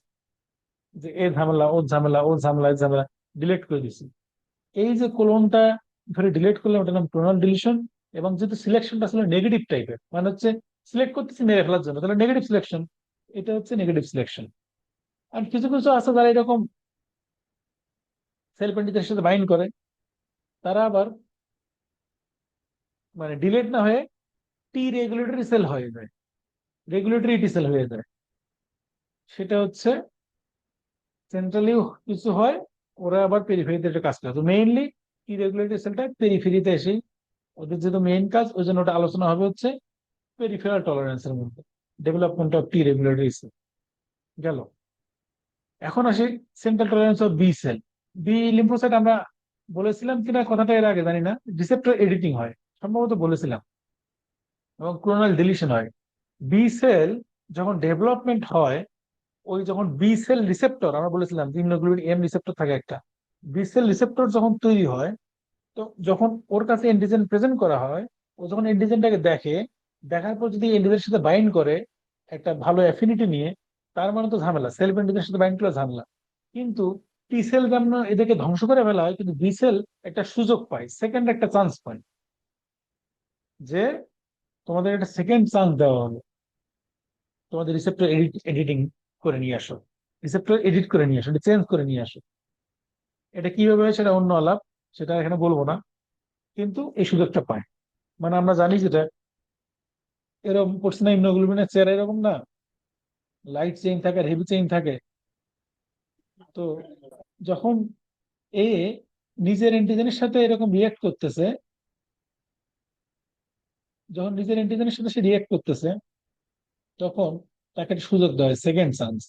যে এ ঝামেলা, ও ঝামেলা, ও ঝামেলা, এ ঝামেলা, ডিলেট করে দিচ্ছে। এই যে কোলনটা ধরে ডিলিট করলাম, ওটার নাম ক্লোনাল ডিলিশন। এবং যেহেতু সিলেকশনটা ছিল নেগেটিভ টাইপের, মানে হচ্ছে সিলেক্ট করতেছি মেরে ফেলার জন্য, তাহলে নেগেটিভ সিলেকশন, এটা হচ্ছে নেগেটিভ সিলেকশন। আর কিছু কিছু আছে যারা এরকম সেলফ এন্টিজেনের সাথে বাইন্ড করে, তারা আবার মানে ডিলেট না হয়ে টি রেগুলেটরি সেল হয়ে যায়, রেগুলেটরি টি সেল হয়ে যায়। সেটা হচ্ছে সেন্ট্রালি কিছু হয়, ওরা আবার পেরিফেরিতে একটা কাজ করে। তো মেইনলি টি রেগুলেটরি সেলটা পেরিফেরিতে এসে, ওদের যেহেতু মেইন কাজ, ওই জন্য ওটা আলোচনা হবে হচ্ছে পেরিফেরাল টলারেন্সের মধ্যে, development of T regulatory cell. গেল। এখন আসি central tolerance of B cell. B lymphocyte আমরা বলেছিলাম কিনা কথাটা এর আগে জানি না, রিসেপ্টর এডিটিং হয় সম্ভবত বলেছিলাম, এবং ক্লোনাল ডিলিশন হয়। বি সেল যখন ডেভেলপমেন্ট হয়, ওই যখন বি সেল রিসেপ্টর আমরা বলেছিলাম যে ইমিউনোগ্লোবিন এম রিসেপ্টর থাকে একটা, বি সেল রিসেপ্টর যখন তৈরি হয়, তো যখন ওর কাছে এন্টিজেন প্রেজেন্ট করা হয়, ও যখন এন্টিজেনটাকে দেখে, দেখার পর যদি এন্টিজেনের সাথে বাইন্ড করে একটা ভালো অ্যাফিনিটি নিয়ে, তার মানে তো ঝামেলা, সেলফ এন্টিজেনের সাথে বাইন্ড করে ঝামেলা। কিন্তু টি সেল যেমন এদেরকে ধ্বংস করে ফেলা হয়, কিন্তু বি সেল একটা সুযোগ পায়, সেকেন্ড একটা চান্স পায়, যে তোমাদের একটা সেকেন্ড চান্স দেওয়া হলো, তোমাদের রিসেপ্টর এডিটিং করে নিয়ে আসো, রিসেপ্টর এডিট করে নিয়ে আসো, চেঞ্জ করে নিয়ে আসো। এটা কিভাবে হয় সেটা অন্য আলাপ, সেটা এখানে বলবো না, কিন্তু এই সুযোগটা পায়। মানে আমরা জানি যেটা, এরকম করছে না, ইমিউনোগ্লোবিনের চেহারা এরকম না, লাইট চেইন থাকে আর হেভি চেইন থাকে। তো যখন এ নিজের অ্যান্টিজেনের সাথে এরকম রিয়েক্ট করতেছে, যখন নিজের অ্যান্টিজেনের সাথে সে রিয়েক্ট করতেছে, তখন তাকে একটা সুযোগ দেওয়া হয়, সেকেন্ড চান্স।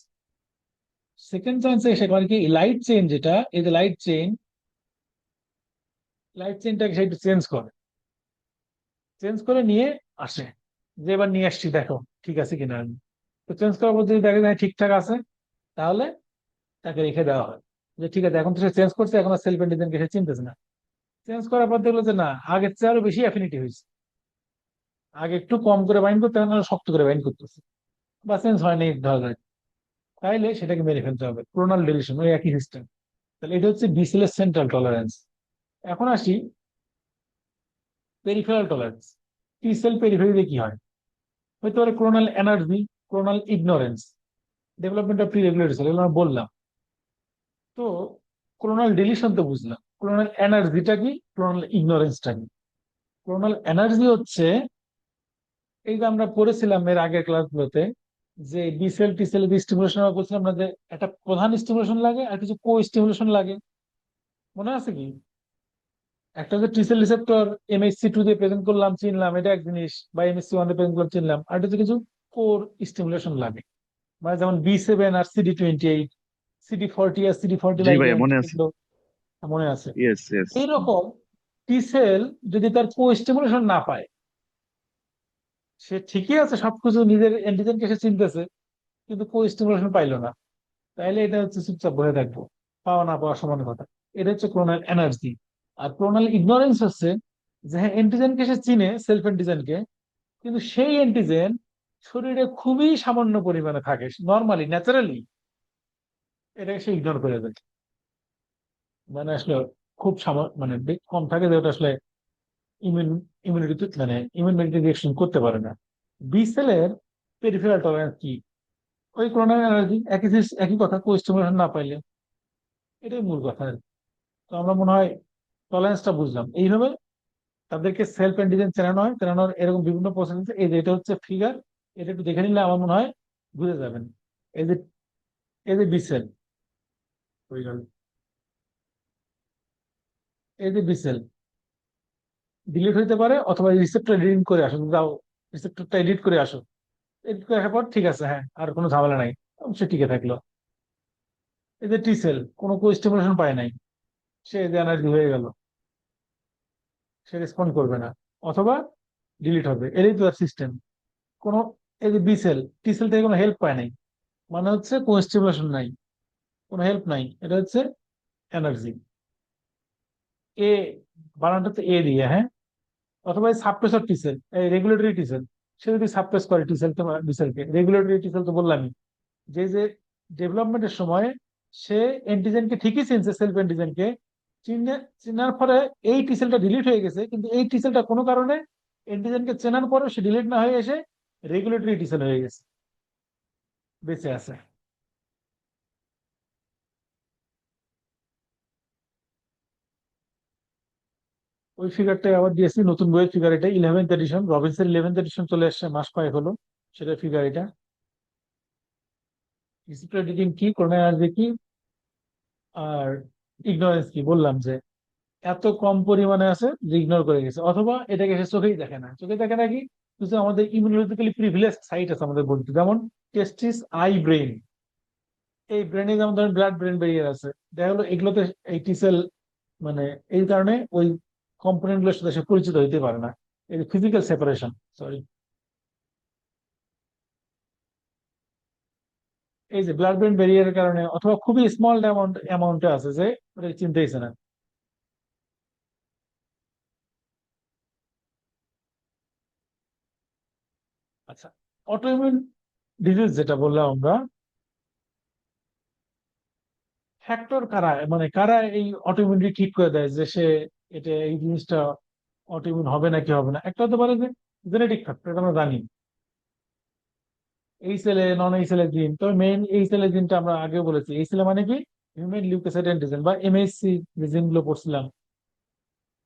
সেকেন্ড চান্সে এসে মানে কি, লাইট চেইন যেটা, এই যে লাইট চেইন, লাইট চেইনটাকে সে একটু চেঞ্জ করে, চেঞ্জ করে নিয়ে আসে, যে এবার নিয়ে আসছি দেখো ঠিক আছে কিনা। তো চেঞ্জ করার পর যদি দেখে যায় ঠিকঠাক আছে, তাহলে তাকে রেখে দেওয়া হয়, যে ঠিক আছে এখন তো সে চেঞ্জ করছে, এখন আর সেলফ অ্যান্টিজেনকে সে চিনতেছে না। চেঞ্জ করার পর দেখলো যে না, আগের চেয়ে আরো বেশি অ্যাফিনিটি হয়েছে, আগে একটু কম করে বাইন্ড করতে, এখন আরো শক্ত করে বাইন্ড করতেছে, বা চেঞ্জ হয়নি ধরা যায়, তাইলে সেটাকে মেরে ফেলতে হবে, ক্লোনাল ডিলিশন ওই একই সিস্টেম। তাহলে এটা হচ্ছে বিসিএল সেন্ট্রাল টলারেন্স। এখন আসি পেরিফেরাল টলারেন্স। টি সেল পেরিফেরিতে কি হয়, হয়তো পারে clonal anergy, clonal ignorance, development of pre regulatory cell, এগুলো আমরা বললাম। তো ক্লোনাল ডিলিশন তো বুঝলাম, ক্লোনাল এনার্জিটা কি, ক্লোনাল ইগনোরেন্সটা কি? ক্লোনাল এনার্জি হচ্ছে, এই যে আমরা পড়েছিলাম এর আগের ক্লাসগুলোতে, যে B cell T cell stimulation আমরা বলছিলাম না, যে একটা প্রধান স্টিমুলেশন লাগে আর কিছু কো স্টিমুলেশন লাগে, মনে আছে কি? একটা যে T cell receptor MHC two দিয়ে প্রেজেন্ট করলাম চিনলাম, এটা এক জিনিস, বা এমএসসি ওয়ান দিয়ে প্রেজেন্ট করলাম চিনলাম, আর এটা হচ্ছে কিছু কোর স্টিমুলেশন লাগে, মানে যেমন বি7 আর CD28, CD40 আর CD40 জি ভাইয়া লাইগেন্ড, মনে আছে। এগুলো মনে আছে। Yes yes. এইরকম টি সেল যদি তার কো স্টিমুলেশন না পায়, সে ঠিকই আছে সবকিছু নিজের অ্যান্টিজেনকে সে চিনতেছে, কিন্তু কো স্টিমুলেশন পাইলো না, তাইলে এটা হচ্ছে চুপচাপ বসে থাকবো, পাওয়া না পাওয়া সমান কথা। এটা হচ্ছে ক্লোনাল এনার্জি। আর ক্লোনাল ইগনোরেন্স হচ্ছে, যে হ্যাঁ অ্যান্টিজেনকে সে চিনে, সেলফ অ্যান্টিজেনকে, কিন্তু সেই অ্যান্টিজেন শরীরে খুবই সামান্য পরিমাণে থাকে, নর্মালি ন্যাচারালি এটাকে সে ইগনোর করে দেয়, মানে আসলে খুব মানে কম থাকে, যে ওটা আসলে ইমিউন ইমিউনিটি মানে ইমিউনিটি রিয়েকশন করতে পারে না। বি সেলের পেরিফেরাল টলারেন্স কি, ওই ক্লোনাল এনার্জি, একই কথা, কো স্টিমুলেশন না পাইলে, এটাই মূল কথা আর কি। তো আমরা মনে হয় টলারেন্সটা বুঝলাম এইভাবে, তাদেরকে সেলফ অ্যান্টিজেন চেনানো হয়, চেনানোর এরকম বিভিন্ন প্রসেস আছে। এই যে এটা হচ্ছে ফিগার, এটা একটু দেখে নিলে আমার মনে হয় বুঝে যাবেন। এই যে, এই যে বি সেল, এই যে বি সেল ডিলিট হইতে পারে, অথবা রিসেপ্টর এডিট করে আসো, যাও রিসেপ্টরটা এডিট করে আসো, এডিট করে আসার পর ঠিক আছে, হ্যাঁ আর কোনো ঝামেলা নাই, সে টিকে থাকলো। এই যে টি সেল কোনো স্টিমুলেশন পায় নাই, সে যে এনার্জি হয়ে গেল, সে রেসপন্ড করবে না, অথবা ডিলিট হবে, এটাই তো সিস্টেম। কোনো, এই যে বি সেল টি সেল থেকে কোনো হেল্প পায় নাই, মানে হচ্ছে কোনো স্টিমুলেশন নাই, কোনো হেল্প নাই, এটা হচ্ছে এনার্জি। এ বানানটা তো এ দিয়ে, হ্যাঁ। অথবা সাপ্রেসর টি সেল, এই রেগুলেটরি টি সেল, সে যদি সাপ্রেস করে টি সেল, বি সেলকে, রেগুলেটরি টি সেল তো বললামই, যে যে ডেভেলপমেন্টের সময় সে অ্যান্টিজেনকে ঠিকই চিনছে, সেলফ অ্যান্টিজেনকে চিনে, চেনার পরে এই টি সেলটা ডিলিট হয়ে গেছে, কিন্তু এই টি সেলটা কোনো কারণে অ্যান্টিজেনকে চেনার পরে সে ডিলিট না হয়ে এসে রেগুলেটরি টি সেল হয়ে গেছে, বেঁচে আছে। ওই ফিগারটাই আবার দিয়েছি, নতুন বইয়ের ফিগার, এটা 11th এডিশন, রবিনসের 11th এডিশন চলে আসছে, মাস কয়েক হলো, সেটা ফিগার এটা। ডিসিপ্লিন এডিটিং কি, করোনা এনার্জি কি, আর ইগনোরেন্স কি, বললাম যে এত কম পরিমাণে আছে যে ইগনোর করে গেছে, অথবা এটাকে সে চোখেই দেখে না। চোখে দেখে না কি, কিছু আমাদের ইমিউনোলজিক্যালি প্রিভিলেজ সাইট আছে আমাদের বলতে, যেমন টেস্টিস, আই, ব্রেন, এই ব্রেনে যেমন ধরেন ব্লাড ব্রেন ব্যারিয়ার আছে, দেখা গেলো এগুলোতে এই টি সেল মানে এই কারণে ওই কম্পোনেন্ট গুলোর সাথে সে পরিচিত হইতে পারে না, এই ফিজিক্যাল সেপারেশন, সরি, এই যে ব্লাড ব্রেন ব্যারিয়ারের কারণে অথবা খুবই স্মল অ্যামাউন্টে আছে যে ওটা চিনতেইছে না। আচ্ছা, অটোইমিউন ডিজিজ যেটা বললাম আমরা, ফ্যাক্টর কারা, মানে কারা এই অটোইমিউনিটি ঠিক করে দেয় যে সে এটা এই জিনিসটা অটোইমিউন হবে নাকি হবে না? একটা হতে পারে যে জেনেটিক ফ্যাক্টর, এটা আমরা জানি, এই সেলে নন এই সেলের জিন। তবে মেইন এই সেলের জিনটা আমরা আগেও বলেছি, এই সেলে মানে কি হিউম্যান লিউকোসাইট অ্যান্টিজেন বা এমএইচসি যে জিনগুলো পড়ছিলাম,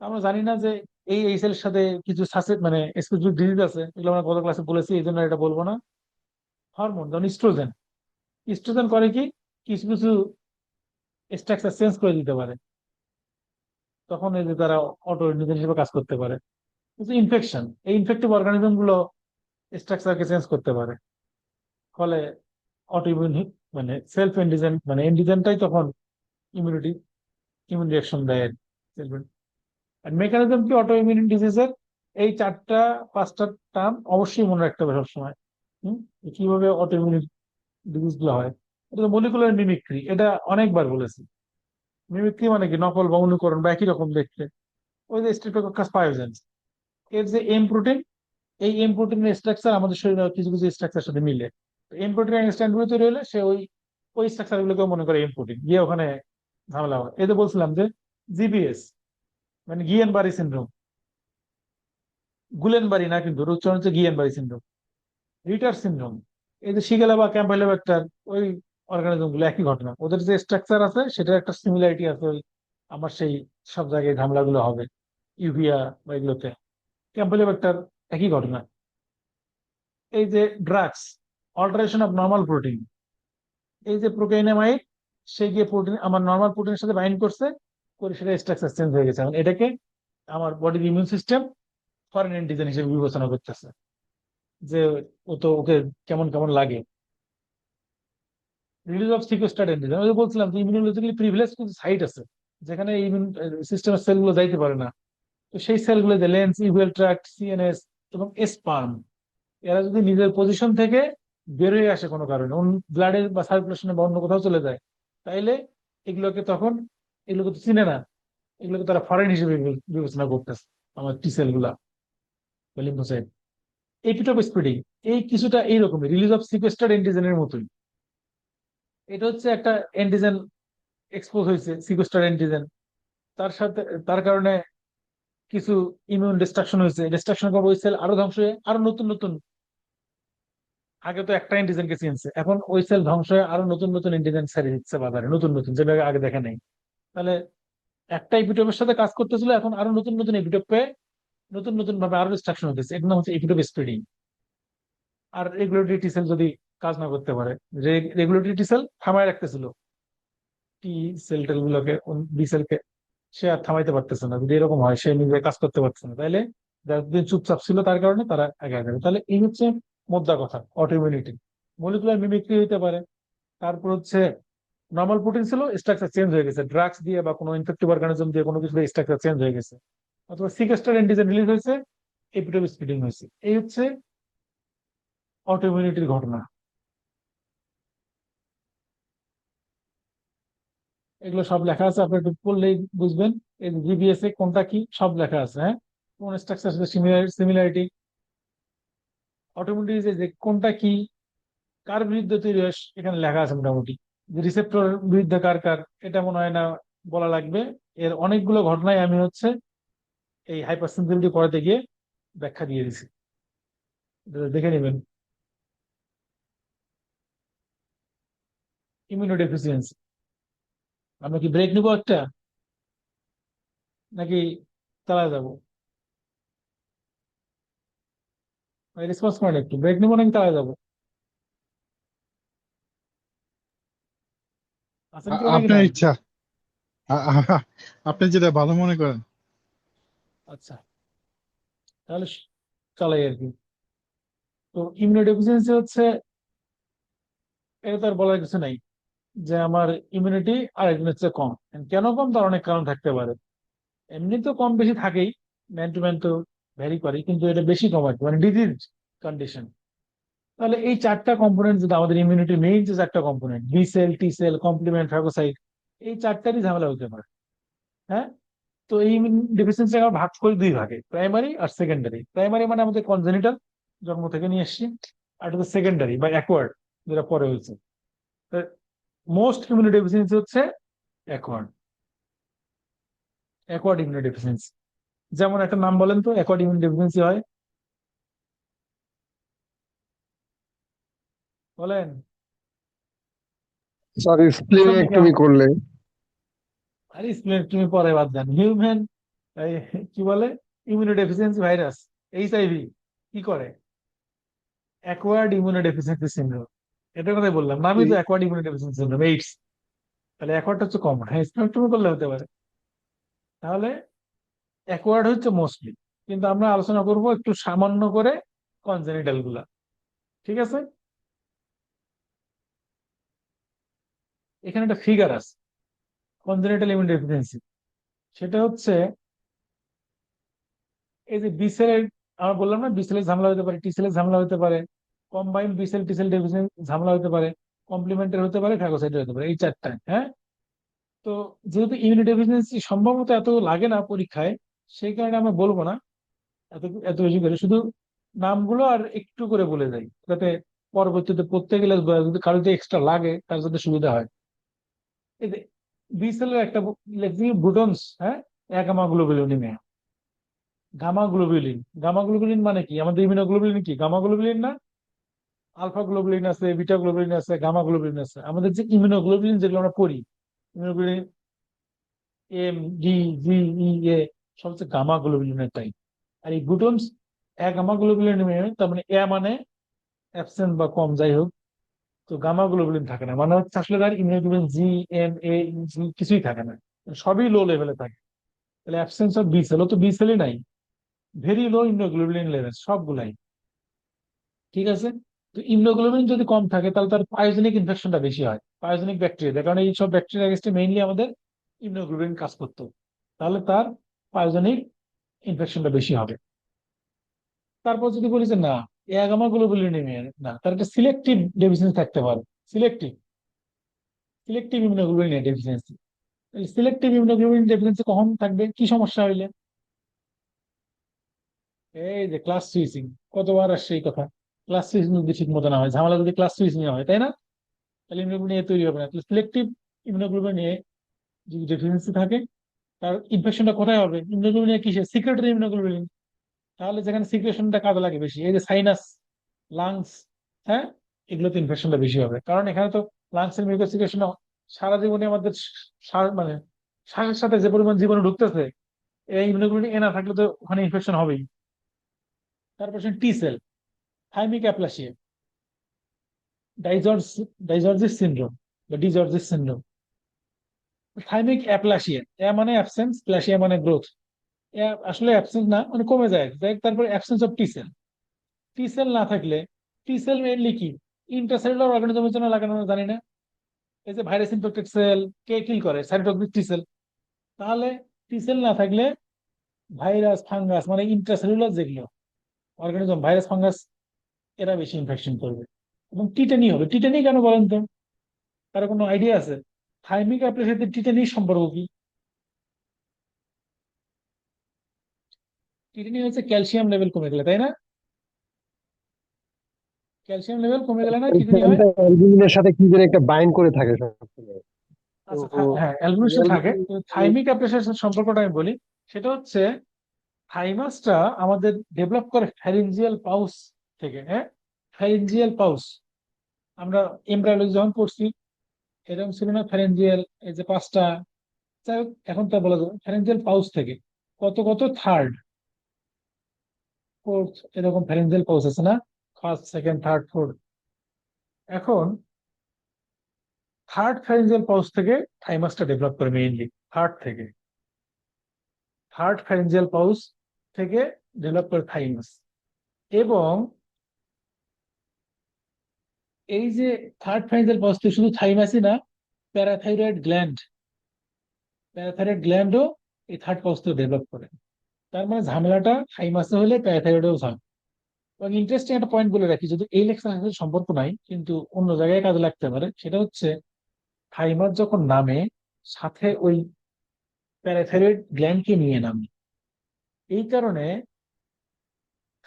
আমরা জানি না যে এই সেলের সাথে কিছু মানে স্পেসিফিক ডিজিজ আছে, এগুলো আমরা গত ক্লাসে বলেছি, এই জন্য এটা বলবো না। হরমোন যেমন ইস্ট্রোজেন, ইস্ট্রোজেন করে কি কিছু কিছু স্ট্রাকচার চেঞ্জ করে দিতে পারে, তখন এই যে তারা অটো ইমিউন হিসেবে কাজ করতে পারে। কিছু ইনফেকশন, এই ইনফেক্টিভ অর্গানিজম গুলো স্ট্রাকচারকে চেঞ্জ করতে পারে, ফলে অটো ইমিউন মানে সেলফ এন্ডিজেন মানে এন্ডিজেনটাই তখন ইমিউনিটি ইমিউন রিয়াকশন দেয়। আর মেকানিজম কি অটো ইমিউন ডিজিজের, এই চারটা পাঁচটা টার্ম অবশ্যই মনে রাখতে হবে সবসময়। হম, কিভাবে অটো ইমিউন ডিজিজ গুলো হয়। এটা মলিকুলার মিমিক্রি, এটা অনেকবার বলেছি। মিমিক্রি মানে কি নকল বা অনুকরণ বা একই রকম দেখতে। ওই যে স্ট্রেপ্টোকক্কাস পায়োজেন্স, এর যে এম প্রোটিন, এই এম প্রোটিনের স্ট্রাকচার আমাদের শরীরে কিছু কিছু স্ট্রাকচার সাথে মিলে। এম প্রোটিন স্ট্যান্ডগুলো তৈরি হলে সে ওই স্ট্রাকচার গুলোকে মনে করে এম প্রোটিন, গিয়ে ওখানে ঝামেলা হয়। এই যে বলছিলাম যে জিবিএস মানে গিয়েন বারি সিনড্রোম, গুলেন বারি না কিন্তু ওর উচ্চারণ হচ্ছে গিয়েন বারি সিনড্রোম, রিটার সিনড্রোম, এই যে শিগেলা বা ক্যাম্পাইলোব্যাক্টার, ওই অর্গানিজম গুলো একই ঘটনা, ওদের যে স্ট্রাকচার আছে সেটার একটা সিমিলারিটি আছে। ওই আমার সেই সব জায়গায় ঝামেলাগুলো হবে ইউভিয়া বা এগুলোতে। ক্যাম্পাইলোব্যাক্টার একই ঘটনা। এই যে drugs, alteration of normal protein, এই যে প্রোকাইনামাইড, সে গিয়ে প্রোটিন আমার নর্মাল প্রোটিনের সাথে বাইন্ড করছে, করে সেটা স্ট্রাকচার চেঞ্জ হয়ে গেছে, এখন এটাকে আমার বডির ইমিউন সিস্টেম ফরেন অ্যান্টিজেন হিসেবে বিবেচনা করতেছে, যে ও তো ওকে কেমন কেমন লাগে। রিলিজ অফ সিকোস্টার্ড অ্যান্টিজেন, ওই যে বলছিলাম যে ইমিউনোলজিক্যালি প্রিভিলেজ কিছু সাইট আছে যেখানে ইমিউন সিস্টেমের সেলগুলো যাইতে পারে না। তো সেই সেলগুলো যে লেন্স, ইউভেল ট্র্যাক্ট, সিএনএস এবং স্পার্ম, এরা যদি নিজের পজিশন থেকে বের হয়ে আসে কোনো কারণে, ব্লাডে বা সার্কুলেশনে বা অন্য কোথাও চলে যায়, তাইলে এগুলোকে তখন, এগুলোকে তো চিনে না, এগুলোকে তারা ফরেন হিসেবে বিবেচনা করতেছে আমার টি সেল গুলা বা লিম্ফোসাইট। এপিটোপ স্প্রেডিং, এই কিছুটা এইরকমই রিলিজ অফ সিকোয়েস্টার্ড অ্যান্টিজেনের মতোই। এটা হচ্ছে একটা অ্যান্টিজেন এক্সপোজ হয়েছে, সিকোয়েস্টার্ড অ্যান্টিজেন, তার সাথে তার কারণে কিছু ইমিউন ডিস্ট্রাকশন হয়েছে, ডিস্ট্রাকশন পর ওই সেল আরো ধ্বংস হয়ে আরো নতুন নতুন, আগে তো একটা অ্যান্টিজেনকে চিনছে, এখন ওই সেল ধ্বংস হয়ে আরো নতুন নতুন অ্যান্টিজেন ছেড়ে দিচ্ছে বাজারে, নতুন নতুন যেটা আগে দেখে নাই। তাহলে একটা এপিটোপের সাথে কাজ করতেছিল, এখন আরো নতুন নতুন এপিটোপ পেয়ে নতুন নতুন ভাবে আরো ডিস্ট্রাকশন হতেছে, এর নাম হচ্ছে এপিটোপ স্প্রেডিং। আর রেগুলেটরি টি সেল যদি কাজ না করতে পারে, রেগুলেটরি টি সেল থামায় রাখতেছিল টি সেল টেল গুলোকে, বি সেলকে সে আর থামাইতে পারতেছে না, যদি এরকম হয় সে নিজে কাজ করতে পারছে না, তাইলে যারা চুপচাপ ছিল তার কারণে তারা আগে যাবে। তাহলে এই হচ্ছে মোদ্দা কথা অটোইমিউনিটি। মলিকুলার মিমিক্রি হইতে পারে, তারপর হচ্ছে নর্মাল প্রোটিন ছিল স্ট্রাকচার চেঞ্জ হয়ে গেছে ড্রাগস দিয়ে বা কোনো ইনফেক্টিভ অর্গানিজম দিয়ে, কোনো কিছু স্ট্রাকচার চেঞ্জ হয়ে গেছে, অথবা সিকেস্টার অ্যান্টিজেন রিলিজ হয়েছে, এপিটোপ স্প্লিডিং হয়েছে। এই হচ্ছে অটোইমিউনিটির ঘটনা। এগুলো সব লেখা আছে, আপনি একটু পড়লেই বুঝবেন। এই জিবিএস এ কোনটা কি সব লেখা আছে, হ্যাঁ, কোন স্ট্রাকচার সাথে সিমিলারিটি, অটোইমিউনিটি যে কোনটা কি, কার বিরুদ্ধে তৈরি হয় এখানে লেখা আছে মোটামুটি। রিসেপ্টর বিরুদ্ধে কার কার, এটা মনে হয় না বলা লাগবে। এর অনেকগুলো ঘটনায় আমি হচ্ছে এই হাইপার সেন্সিটিভিটি পড়াতে গিয়ে ব্যাখ্যা দিয়ে দিছি, এটা দেখে নেবেন। ইমিউনোডেফিসিয়েন্সি, আমরা কি ব্রেক নিবো একটা, নাকি চালা যাবো? রেসপন্স করেন একটু, ব্রেক নিবো নাকি চালা যাবো? আছেন কেউ নাকি আপনার নাই? ইচ্ছা। আপনি যেটা ভালো মনে করেন। আচ্ছা, তাহলে চালাই আর কি। তো ইমিউনোডেফিসিয়েন্সি হচ্ছে, এটা তো আর বলার কিছু নাই, যে আমার ইমিউনিটি আরেকজনের চেয়ে কম। কেন কম, তার অনেক কারণ থাকতে পারে। এমনি তো কম বেশি থাকেই, ম্যান টু ম্যান তো ভ্যারি করে, কিন্তু এটা বেশি কম আর কি, মানে ডিজিজ কন্ডিশন। তাহলে এই চারটা কম্পোনেন্ট যদি আমাদের ইমিউনিটির মেইন যে চারটা component, B cell, T cell, complement, phagocyte, এই চারটারই ঝামেলা হতে পারে। হ্যাঁ। তো এই ডেফিসিয়েন্সি আমরা ভাগ করি দুই ভাগে, প্রাইমারি আর সেকেন্ডারি। প্রাইমারি মানে আমাদের কনজেনিটাল, জন্ম থেকে নিয়ে এসেছি। আর এটা সেকেন্ডারি বা অ্যাকোয়ার্ড, যেটা পরে হয়েছে। মোস্ট ইমিউনো ডেফিসিয়েন্সি হচ্ছে অ্যাকোয়ার্ড, অ্যাকোয়ার্ড ইমিউনো ডেফিসিয়েন্সি। যেমন একটা নাম বলেন তো, অ্যাকোয়ার্ড ইমিউনো ডেফিসিয়েন্সি হয়, বলেন। সরি, প্রথম স্প্লিনে থেকে একটুমি করলে। আরে স্প্লেন তুমি পরে বাদ দেন। হিউম্যান কি বলে, ইমিউনো ডেফিসিয়েন্সি ভাইরাস, এইচআইভি কি করে? Acquired immuno deficiency syndrome. এটার কথাই বললাম, নামই তো acquired immuno deficiency syndrome, AIDS. তাহলে অ্যাকোয়ার্ড হচ্ছে কমন, হ্যাঁ স্পেকট্রাম করলে হতে পারে। তাহলে অ্যাকোয়ার্ড হচ্ছে মোস্টলি, কিন্তু আমরা আলোচনা করব একটু সামান্য করে কনজেনিটাল গুলা। ঠিক আছে। এখানে একটা ফিগার আছে কনজেনিটাল ইমিউনো ডেফিসিয়েন্সি। সেটা হচ্ছে এই যে বি সেলের, আমরা বললাম না বি সেলের ঝামেলা হতে পারে, টি সেলের ঝামেলা হতে পারে, combined B cell T cell deficiency ঝামেলা হতে পারে, কমপ্লিমেন্টের হতে পারে, ফ্যাগোসাইটের হতে পারে, এই চারটায়। হ্যাঁ। তো যেহেতু ইমিউনো ডেফিসিয়েন্সি সম্ভবত এত লাগে না পরীক্ষায়, সেই কারণে আমরা বলবো না এত এত বেশি করে, শুধু নামগুলো আর একটু করে বলে যাই, যাতে পরবর্তীতে পড়তে গেলে বা যদি কারো যদি এক্সট্রা লাগে তার যাতে সুবিধা হয়। এই যে বি সেলের একটা লেখছি বুটনস, হ্যাঁ, এগামা গ্লোবুলিনিমিয়া। গামা গ্লোবুলিন, গামা গ্লোবুলিন মানে কি? আমাদের ইমিউনোগ্লোবুলিন কি গামা গ্লোবুলিন না? আলফা গ্লোবুলিন আছে, বিটা গ্লোবুলিন আছে, গামা গ্লোবুলিন আছে। আমাদের যে ইমিউনোগ্লোবুলিন যেগুলো আমরা পড়ি, ইমিউনোগ্লোবুলিন এম, ডি, জি, ই, এ, সব হচ্ছে গামা গ্লোবুলিনের টাইপ। আর এই গ্লুটনস গামা গ্লোবুলিন, তার মানে এ মানে অ্যাবসেন্ট বা কম, যাই হোক। তো গামা গ্লোবুলিন থাকে না, মানে হচ্ছে আসলে তার ইমিউনোগ্লোবুলিন জি, এম, এ, জি কিছুই থাকে না, সবই লো লেভেলে থাকে। তাহলে অ্যাবসেন্স অফ বি সেল, ও তো বি সেলই নাই, ভেরি লো ইমিউনোগ্লোবুলিন লেভেল সবগুলাই। ঠিক আছে। তো ইমিউনোগ্লোবিন যদি কম থাকে তাহলে তার পায়োজেনিক ইনফেকশনটা বেশি হয়, পায়োজেনিক ব্যাকটেরিয়া, কারণ এই সব ব্যাকটেরিয়া এগেইনস্টে মেইনলি আমাদের ইমিউনোগ্লোবিন কাজ করতো। তাহলে তার পায়োজেনিক ইনফেকশনটা বেশি হবে। তারপর যদি বলি যে না, অ্যাগামা গ্লোবুলিনেমিয়া না, তার একটা সিলেক্টিভ ডেফিসিয়েন্সি থাকতে পারে। Selective, selective immunoglobulin deficiency. Selective immunoglobulin deficiency কখন থাকবে, কি সমস্যা হইলে? এই যে ক্লাস সুইচিং, কতবার আসছে এই কথা। ক্লাস সুইচিং যদি ঠিক মতো না হয়, ঝামেলা যদি ক্লাস সুইচিং হয়, তাই না? তাহলে ইমিউনোগ্লোবিন এ তৈরি হবে না। তাহলে সিলেক্টিভ ইমিউনোগ্লোবিন এ যদি ডেফিসিয়েন্সি থাকে, তার ইনফেকশনটা কোথায় হবে? ইমিউনোগ্লোবিন এ কিসে? Secretory immunoglobulin. তাহলে যেখানে সিক্রেশনটা কাজে লাগে বেশি, এই যে সাইনাস, লাংস, হ্যাঁ, এগুলোতে ইনফেকশনটা বেশি হবে, কারণ এখানে তো লাংসের মিউকাস সিক্রেশন সারা জীবনে আমাদের মানে শ্বাসের সাথে যে পরিমাণ জীবাণু ঢুকতেছে, এই ইমিউনোগ্লোবিন এ না থাকলে তো ওখানে ইনফেকশন হবেই। তারপর টি সেল, থাইমিক অ্যাপ্লাসিয়া, ডাইজর্জ ডাইজর্জিস সিনড্রোম বা ডিজর্জিস সিনড্রোম। থাইমিক অ্যাপ্লাসিয়া, এ মানে অ্যাবসেন্স, প্লাসিয়া মানে গ্রোথ। আসলে অ্যাবসেন্স না, মানে কমে যায় দেখ। তারপর absence of T sell, T sell না থাকলে, টি সেল মেইনলি কি ইন্টারসেলুলার অর্গানিজমের জন্য লাগানো, আমরা জানি না? এই যে ভাইরাস ইনফেক্টেড সেল কে কিল করে? সাইটোটক্সিক টি সেল। তাহলে টি সেল না থাকলে ভাইরাস, ফাঙ্গাস, মানে ইন্টারসেলুলার যেগুলো অর্গানিজম, ভাইরাস, ফাঙ্গাস, এরা বেশি ইনফেকশন করবে। এবং টিটানি হবে। টিটানি কেন বলেন তো? কারো কোনো আইডিয়া আছে? থাইমিক অ্যাপ্লাসিয়ার সাথে টিটানির সম্পর্ক কি? টিটানি হচ্ছে ক্যালসিয়াম লেভেল কমে গেলে, তাই না? ক্যালসিয়াম লেভেল কমে গেলে না টিটানি হয়। ক্যালসিয়ামটা অ্যালবুমিনের সাথে কি যেন একটা বাইন্ড করে থাকে সবসময়। তো আচ্ছা, হ্যাঁ অ্যালবুমিন থাকে। থাইমিক অ্যাপ্লাসিয়ার সাথে সম্পর্কটা আমি বলি। সেটা হচ্ছে থাইমাসটা আমাদের ডেভেলপ করে ফ্যারিঞ্জিয়াল পাউস থেকে। হ্যাঁ, ফ্যারিঞ্জিয়াল পাউস, আমরা এমব্রায়োলজি যখন পড়ছি এরকম ছিল না? ফ্যারেঞ্জিয়াল, এই যে পাঁচটা, যাই হোক, এখন তা বলা যাবে ফ্যারেঞ্জিয়াল পাউস থেকে কত কত থার্ড, ফোর্থ, এরকম ফ্যারেঞ্জিয়াল পাউস আছে না? First, second, third, fourth. এখন থার্ড ফ্যারেঞ্জিয়াল পাউস থেকে থাইমাসটা ডেভেলপ করে মেইনলি, থার্ড থেকে, থার্ড ফ্যারেঞ্জিয়াল পাউস থেকে ডেভেলপ করে থাইমাস। এবং এই যে থার্ড ফ্যারেঞ্জিয়াল পাউস থেকে শুধু থাইমাসই না, প্যারাথাইরয়েড গ্ল্যান্ডও এই থার্ড পাউস থেকে ডেভেলপ করে। তার মানে ঝামেলাটা থাইমাসে হলে প্যারাথাইরয়েডেও ঝামেলা। এবং ইন্টারেস্টিং একটা পয়েন্ট বলে রাখি, যদি এই লেকচারের সাথে সম্পর্ক নাই কিন্তু অন্য জায়গায় কাজে লাগতে পারে, সেটা হচ্ছে থাইমাস যখন নামে সাথে ওই প্যারাথাইরয়েড গ্ল্যান্ডকে নিয়ে নামে। এই কারণে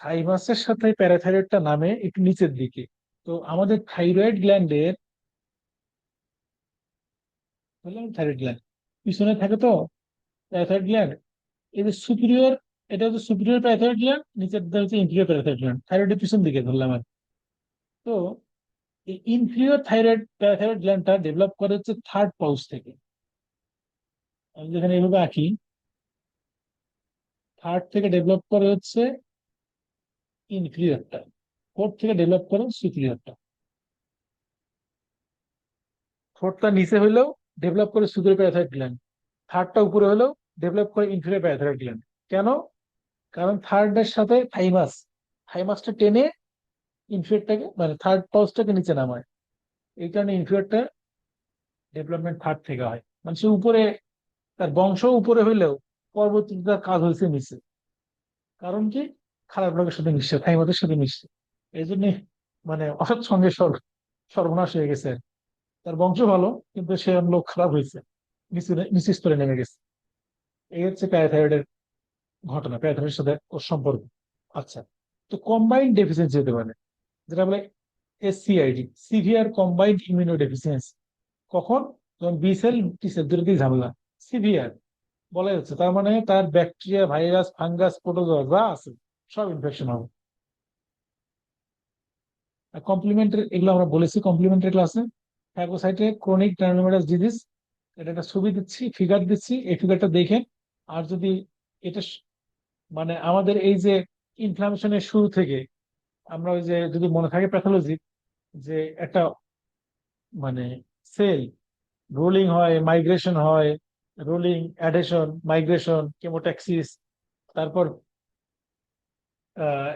থাইমাসের সাথে প্যারাথাইরয়েডটা নামে একটু নিচের দিকে। তো আমাদের থাইরয়েড গ্ল্যান্ডের, বললাম থাইরয়েড গ্ল্যান্ড পিছনে থাকে তো প্যারাথাইরয়েড গ্ল্যান্ড, এই যে সুপিরিয়র, এটা হচ্ছে সুপিরিয়র প্যারাথাইরয়েড গ্ল্যান্ড, নিচের দিকে হচ্ছে ইনফিরিয়র প্যারাথাইরয়েড গ্ল্যান্ড, থাইরয়েডের পিছন দিকে ধরলাম আর কি। তো এই ইনফিরিয়র থাইরয়েড প্যারাথাইরয়েড গ্ল্যান্ডটা ডেভেলপ করে হচ্ছে থার্ড পাউস থেকে। আমি যেখানে এইভাবে আঁকি, থার্ড থেকে ডেভেলপ করে হচ্ছে ইনফিরিয়রটা, ফোর্থ থেকে ডেভেলপ করে সুপিরিয়রটা। ফোর্থটা নিচে হইলেও ডেভেলপ করে সুপিরিয়র প্যারাথাইরয়েড গ্ল্যান্ড, থার্ডটা উপরে হলেও ডেভেলপ করে ইনফিরিয়র প্যারাথাইরয়েড গ্ল্যান্ড। কেন? কারণ থার্ডের সাথে থাইমাসটা টেনে ইনফিরিয়রটাকে মানে থার্ড পাউসটাকে নিচে নামায়। এই কারণে ইনফিরিয়রটা ডেভেলপমেন্ট থার্ড থেকে হয়। মানে সে উপরে, তার বংশ উপরে হইলেও পরবর্তীতে তার কাজ হয়েছে নিচে। কারণ কি? খারাপ লোকের সাথে মিশছে, থাইমাসের সাথে মিশছে। এই জন্য মানে অসৎ সঙ্গে সর্বনাশ হয়ে গেছে। তার বংশ ভালো কিন্তু সে লোক খারাপ হয়েছে, নিচু স্তরে নেমে গেছে। এই হচ্ছে প্যারাথাইরয়েডের ঘটনা, প্যারাথাইরয়েডের সাথে ওর সম্পর্ক। আচ্ছা, তো কম্বাইন্ড ডেফিসিয়েন্সি হতে পারে, যেটা বলে এসসিআইডি, সিভিয়ার কম্বাইন্ড ইমিউনো ডেফিসিয়েন্সি। কখন? যখন বি সেল টি সেল দুটোতেই ঝামেলা, সিভিয়ার বলা যাচ্ছে, তার মানে তার ব্যাকটেরিয়া, ভাইরাস, ফাঙ্গাস, প্রোটোজোয়া যা আছে সব ইনফেকশন হবে। আর কমপ্লিমেন্টারি, এগুলো আমরা বলেছি কমপ্লিমেন্টারি ক্লাসে, ফ্যাগোসাইটে ক্রনিক গ্রানুলোমাটাস ডিজিজ। এটা একটা ছবি দিচ্ছি, ফিগার দিচ্ছি, এই ফিগারটা দেখেন। আর যদি এটা মানে আমাদের এই যে ইনফ্লামেশনের শুরু থেকে, আমরা ওই যে যদি মনে থাকে প্যাথোলজি, যে একটা মানে সেল রোলিং হয়, মাইগ্রেশন হয়, রোলিং, অ্যাডেশন, মাইগ্রেশন, কেমোট্যাক্সিস, তারপর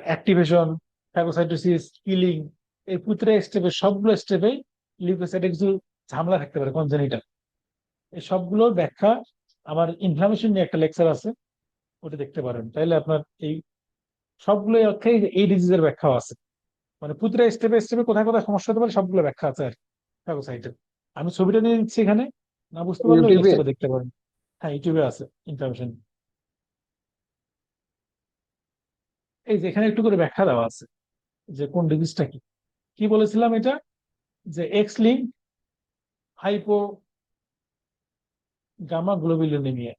অ্যাক্টিভেশন, ফ্যাগোসাইটোসিস, কিলিং, এই প্রতিটা স্টেপে, সবগুলো স্টেপে লিউকোসাইটে কিছু ঝামেলা থাকতে পারে কনজেনিটাল। এই সবগুলোর ব্যাখ্যা আমার ইনফ্লামেশন নিয়ে একটা লেকচার আছে, ওটা দেখতে পারেন। তাইলে আপনার এই সবগুলো অর্থে এই ডিজিজের ব্যাখ্যাও আছে। মানে প্রতিটা স্টেপে স্টেপে কোথায় কোথায় সমস্যা হতে পারে সবগুলো ব্যাখ্যা আছে আর ফ্যাগোসাইটের। আমি ছবিটা নিয়ে দিচ্ছি এখানে, না বুঝতে পারলে ওই ইউটিউবে। লেকচারটা দেখতে পারেন। হ্যাঁ, ইউটিউবে আছে ইনফরমেশন। এই যে এখানে একটু করে ব্যাখ্যা দেওয়া আছে যে কোন ডিজিজটা কি। কি বলেছিলাম এটা? যে এক্স লিঙ্ক হাইপো গামা গ্লোবিলিনেমিয়া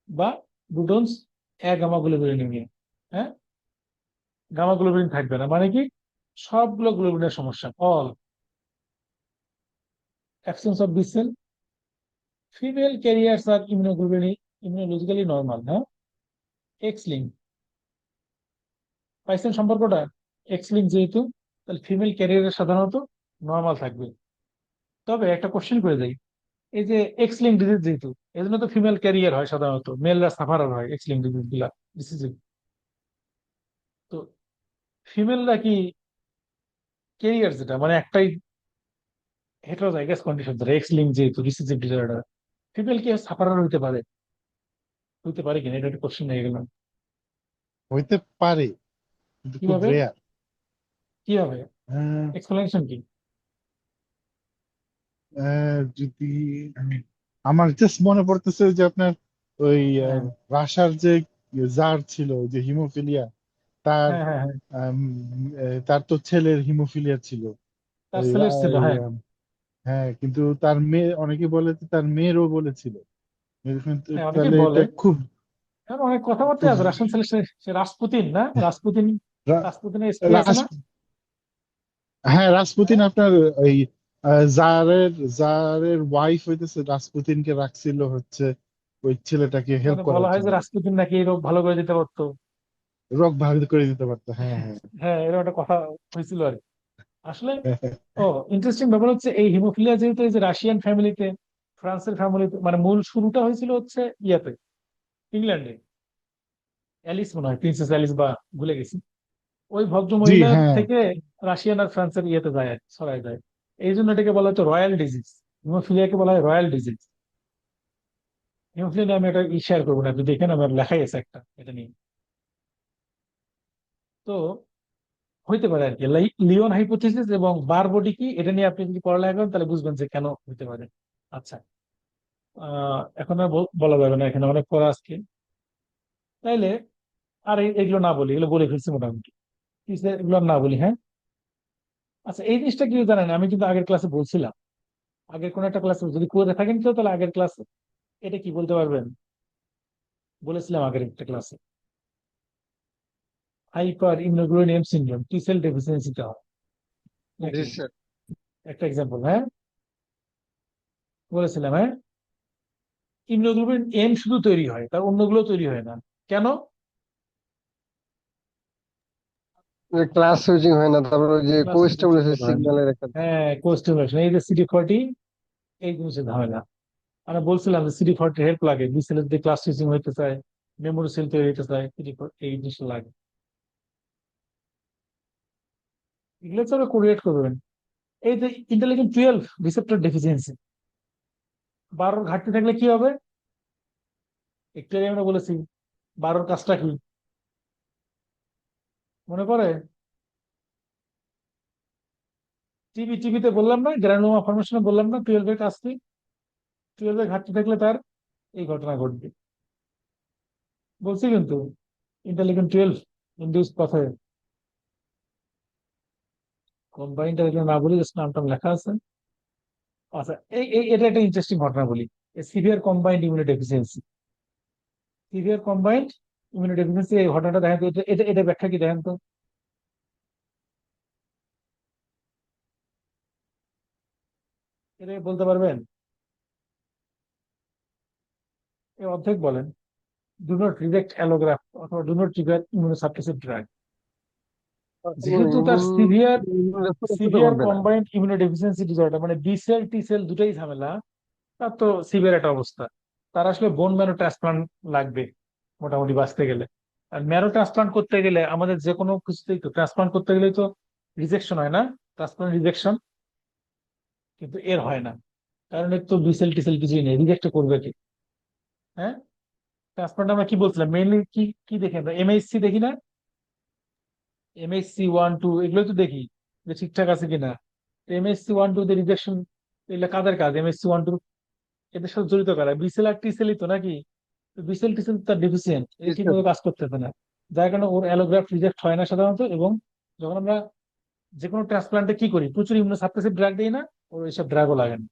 বা ব্রুটনস গামা গ্লোবিলিনেমিয়া। হ্যাঁ, গামা গ্লোবিলিন থাকবে না মানে কি? সবগুলো গ্লোবিলিনের সমস্যা, all absence of B cell, female carriers আর ইমিউনোলজিক্যালি নর্মাল। হ্যাঁ, এক্স লিঙ্ক পাইছেন সম্পর্কটা? এক্স লিঙ্ক যেহেতু, তাহলে ফিমেল ক্যারিয়ারের সাধারণত নর্মাল থাকবে। তবে একটা কোশ্চেন করে দেই, এই যে এক্স লিঙ্ক ডিজিজ যেহেতু, এই জন্য তো ফিমেল ক্যারিয়ার হয় সাধারণত, মেলরা সাফারার হয় এক্স লিঙ্ক ডিজিজ গুলা, ডিসিজ। তো ফিমেলরা কি ক্যারিয়ার, যেটা মানে একটাই হেটারোজাইগাস কন্ডিশন, ধরে এক্স লিঙ্ক যেহেতু রিসিসিভ ডিসঅর্ডার, ফিমেল কি সাফারার হইতে পারে কিনা, এটা একটা কোশ্চেন হয়ে গেল। হইতে পারে কিন্তু খুব কিভাবে? রেয়ার। কিভাবে? এক্সপ্লেনেশন কি? যদি আমার জাস্ট মনে পড়তেছে যে আপনার ওই হ্যাঁ রাশার যে জার ছিল, ওই যে হিমোফিলিয়া, তার হ্যাঁ হ্যাঁ হ্যাঁ, আম, তার তো ছেলের হিমোফিলিয়া ছিল। তার ওই সেলের ছিল, হ্যাঁ। হ্যাঁ, কিন্তু তার মেয়ে, অনেকে বলে যে তার মেয়েরও বলেছিল। হ্যাঁ, অনেকেই তাহলে বলে। এটা খুব হ্যাঁ, অনেক কথাবার্তা খুব আছে রাশিয়ান সেলের, সে রাসপুতিন না, রাসপুতিন, রা- রাসপুতিনের স্ত্রী আছে রাস না? হ্যাঁ, রাসপুতিন হ্যাঁ, আপনার ওই জারের জারের ওয়াইফ হইতেছে রাসপুতিনকে রাখছিল হচ্ছে ওই ছেলেটাকে হেল্প মানে বলা করার হয় যে জন্য, রাসপুতিন নাকি এই রোগ ভালো করে দিতে পারতো। রোগ ভালো করে দিতে পারতো। হ্যাঁ, হ্যাঁ। হ্যাঁ, এরকম একটা কথা হয়েছিল আর কি। আসলে ও ইন্টারেস্টিং ব্যাপার হচ্ছে এই হিমোফিলিয়া যেহেতু এই যে রাশিয়ান ফ্যামিলিতে, ফ্রান্সের ফ্যামিলিতে, মানে মূল শুরুটা হয়েছিল হচ্ছে ইয়াতে, ইংল্যান্ডে। অ্যালিস মনে হয়, প্রিন্সেস অ্যালিস বা ভুলে গেছি, ওই ভদ্র জি মহিলার হ্যাঁ। থেকে রাশিয়ান আর ফ্রান্সের ইয়েতে যায় আর কি, ছড়ায় যায়। এই জন্য এটাকে বলা হতো রয়্যাল ডিজিজ, হিমোফিলিয়াকে বলা হয় রয়্যাল ডিজিজ। হিমোফিলিয়া নিয়ে আমি একটা শেয়ার করবো না, আপনি দেখেন আমার লেখাই আছে একটা এটা নিয়ে। তো হইতে পারে আর কি লিওন হাইপোথিসিস এবং বারবডি কি, এটা নিয়ে আপনি যদি পড়ালেখা করেন তাহলে বুঝবেন যে কেন হইতে পারে। আচ্ছা, এখন আর বলা যাবে না, এখানে অনেক পড়া আজকে, তাইলে আর এগুলো না বলি, এগুলো বলে ফেলছি মোটামুটি। এগুলো আর না বলি, হ্যাঁ। আচ্ছা, এই জিনিসটা কি জানেন, আমি কিন্তু আগের ক্লাসে বলছিলাম, আগের কোন একটা ক্লাসে যদি করে থাকেন কেউ তাহলে আগের ক্লাসে এটা কি বলতে পারবেন? বলেছিলাম আগের একটা ক্লাসে, hyper immunoglobulin syndrome T cell ডেফিসিয়েন্সিতে হয় জি নাকি? স্যার। একটা এক্সাম্পল, হ্যাঁ বলেছিলাম, হ্যাঁ। ইমিউনোগ্লোবিন এম শুধু তৈরি হয়, তার অন্যগুলো তৈরি হয় না। কেন? ক্লাস সুইচিং হয় না, তারপর ওই যে ক্লাস ঠিক কোস্টেবলের মতো হয় না। সিগন্যালের একটা। হ্যাঁ, কোস্টিমুলেশন, এই যে CD40, এই জিনিসের ঝামেলা। আমরা বলছিলাম যে CD40 হেল্প লাগে, বি সেলের যদি ক্লাস সুইচিং হইতে চায়, মেমোরি সেল তৈরি হইতে চায়, CD40 এই জিনিসটা লাগে। এগুলো তো কোরিলেট করবেন। এই যে ইন্টারলিউকিন 12 রিসেপ্টর ডেফিসিয়েন্সি, 12 ঘাটতি থাকলে কি হবে? একটু আগে আমরা বলেছি 12 কাজটা কি মনে পড়ে? টিভিতে বললাম না, গ্রানুলোমা ফরমেশনে বললাম না 12 এর কাজ কি? 12 এর ঘাটতি থাকলে তার এই ঘটনা ঘটবে, বলছি কিন্তু। ইন্টারলিউকিন 12 ইন্ডিউস পাথওয়ে, কম্বাইন্ড, এগুলো না বলি, জাস্ট নামটা লেখা আছে। আচ্ছা, এটা একটা ইন্টারেস্টিং ঘটনা বলি। Severe combined immunodeficiency, severe combined immunodeficiency, এই ঘটনাটা দেখেন তো, এটা ব্যাখ্যা কি দেখেন তো, এটা বলতে পারবেন? এই অর্ধেক বলেন। ডু নট রিজেক্ট অ্যালোগ্রাফ অথবা do not trigger immunosuppressive drug. যেহেতু তার সিভিয়ার সিভিয়ার ঘটবে না। কম্বাইন্ড ইমিউনোডেফিসিয়েন্সি ডিসঅর্ডার, মানে বি সেল টি সেল দুটাই ঝামেলা, তার তো সিভিয়ার একটা অবস্থা। তার আসলে বোন ম্যারো ট্রান্সপ্লান্ট লাগবে মোটামুটি বাঁচতে গেলে। আর ম্যারো ট্রান্সপ্লান্ট করতে গেলে আমাদের যে কোনো কিছুতেই তো ট্রান্সপ্লান্ট করতে গেলে তো রিজেকশন হয় না, ট্রান্সপ্লান্ট রিজেকশন, কিন্তু এর হয় না, কারণ এর তো বিসেল টিসেল কিছুই নেই, রিজেক্ট করবে কি? হ্যাঁ, ট্রান্সপ্লান্ট আমরা কি বলছিলাম মেইনলি, কি কি দেখি আমরা? এমএইচসি দেখি না? MHC 1 2 এগুলো তো দেখি যে ঠিকঠাক আছে কিনা। MHC 1 2 তে রিজেকশন, এগুলো কাদের কাজ? MHC 1 2 এদের সাথে জড়িত কারা? বিসেল আর টিসেলই তো নাকি? বিসেল টিসেল তার ডেফিসিয়েন্ট, এই জি ঠিক স্যার। মতো কাজ করতেছে না, যার কারণে ওর অ্যালোগ্রাফট রিজেক্ট হয় না সাধারণত। এবং যখন আমরা যে কোনো ট্রান্সপ্লান্টে কি করি, প্রচুর ইমিউনোসাপ্রেসিভ ড্রাগ দিই না, ওর এইসব ড্রাগও লাগে না।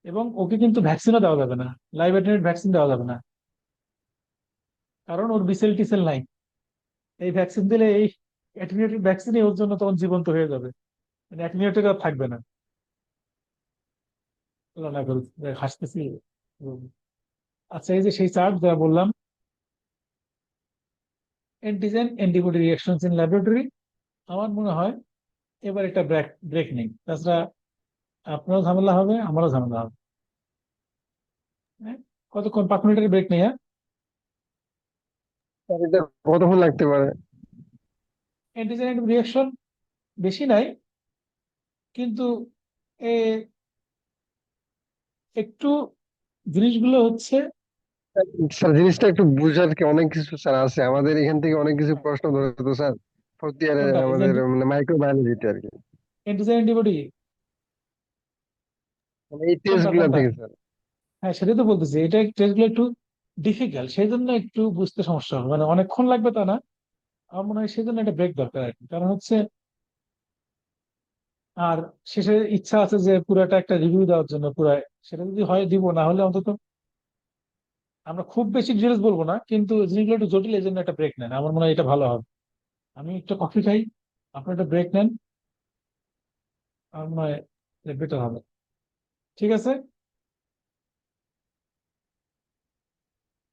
এবং ওকে কিন্তু ভ্যাকসিনও দেওয়া যাবে না, লাইভ অ্যাটেনুয়েট ভ্যাকসিন দেওয়া যাবে না, কারণ ওর বিসেল টিসেল নাই। এই ভ্যাকসিন দিলে, এই অ্যাটেনুয়েটেড ভ্যাকসিনই ওর জন্য তখন জীবন্ত হয়ে যাবে, মানে অ্যাটেনুয়েটেড আর থাকবে না। তুলনা করি, হাসতেছি। আচ্ছা, এই যে সেই চার্ট যা বললাম, antigen antibody reactions in laboratory, আমার মনে হয় এবার একটা ব্রেক ব্রেক নেই, তাছাড়া আপনারও ঝামেলা হবে, আমারও ঝামেলা হবে। হ্যাঁ? কতক্ষণ? 5 মিনিটের ব্রেক নেই, হ্যাঁ। স্যার, এটা কতক্ষণ লাগতে পারে? অ্যান্টিজেন রিঅ্যাকশন বেশি নাই, কিন্তু এ একটু জিনিসগুলো হচ্ছে। স্যার, জিনিসটা একটু বুঝার কি অনেক কিছু স্যার আছে, আমাদের এখান থেকে অনেক কিছু প্রশ্ন ধরে তো স্যার, ফোর্থ ইয়ারে কোনটা? আমাদের মানে মাইক্রোবায়োলজিতে আর কি, অ্যান্টিজেন অ্যান্টিবডি মানে এই টেস্ট কোনটা গুলা কোনটা? থেকে স্যার। হ্যাঁ, সেটাই তো বলতেছি, এটা টেস্টগুলো একটু ডিফিকাল্ট, সেই জন্য একটু বুঝতে সমস্যা হবে, মানে অনেকক্ষণ লাগবে তা না। আমার মনে হয় সেই জন্য একটা ব্রেক দরকার আর কি, কারণ হচ্ছে আর শেষে ইচ্ছা আছে যে পুরাটা একটা রিভিউ দেওয়ার জন্য, পুরা সেটা যদি হয় দিব, না হলে অন্তত আমরা খুব বেশি ডিটেলস বলবো না, কিন্তু জিনিসগুলো একটু জটিল, এই জন্য একটা ব্রেক নেন, আমার মনে হয় এটা ভালো হবে। আমি একটা কফি খাই, আপনি একটা ব্রেক নেন, আমার মনে হয় বেটার হবে। ঠিক আছে।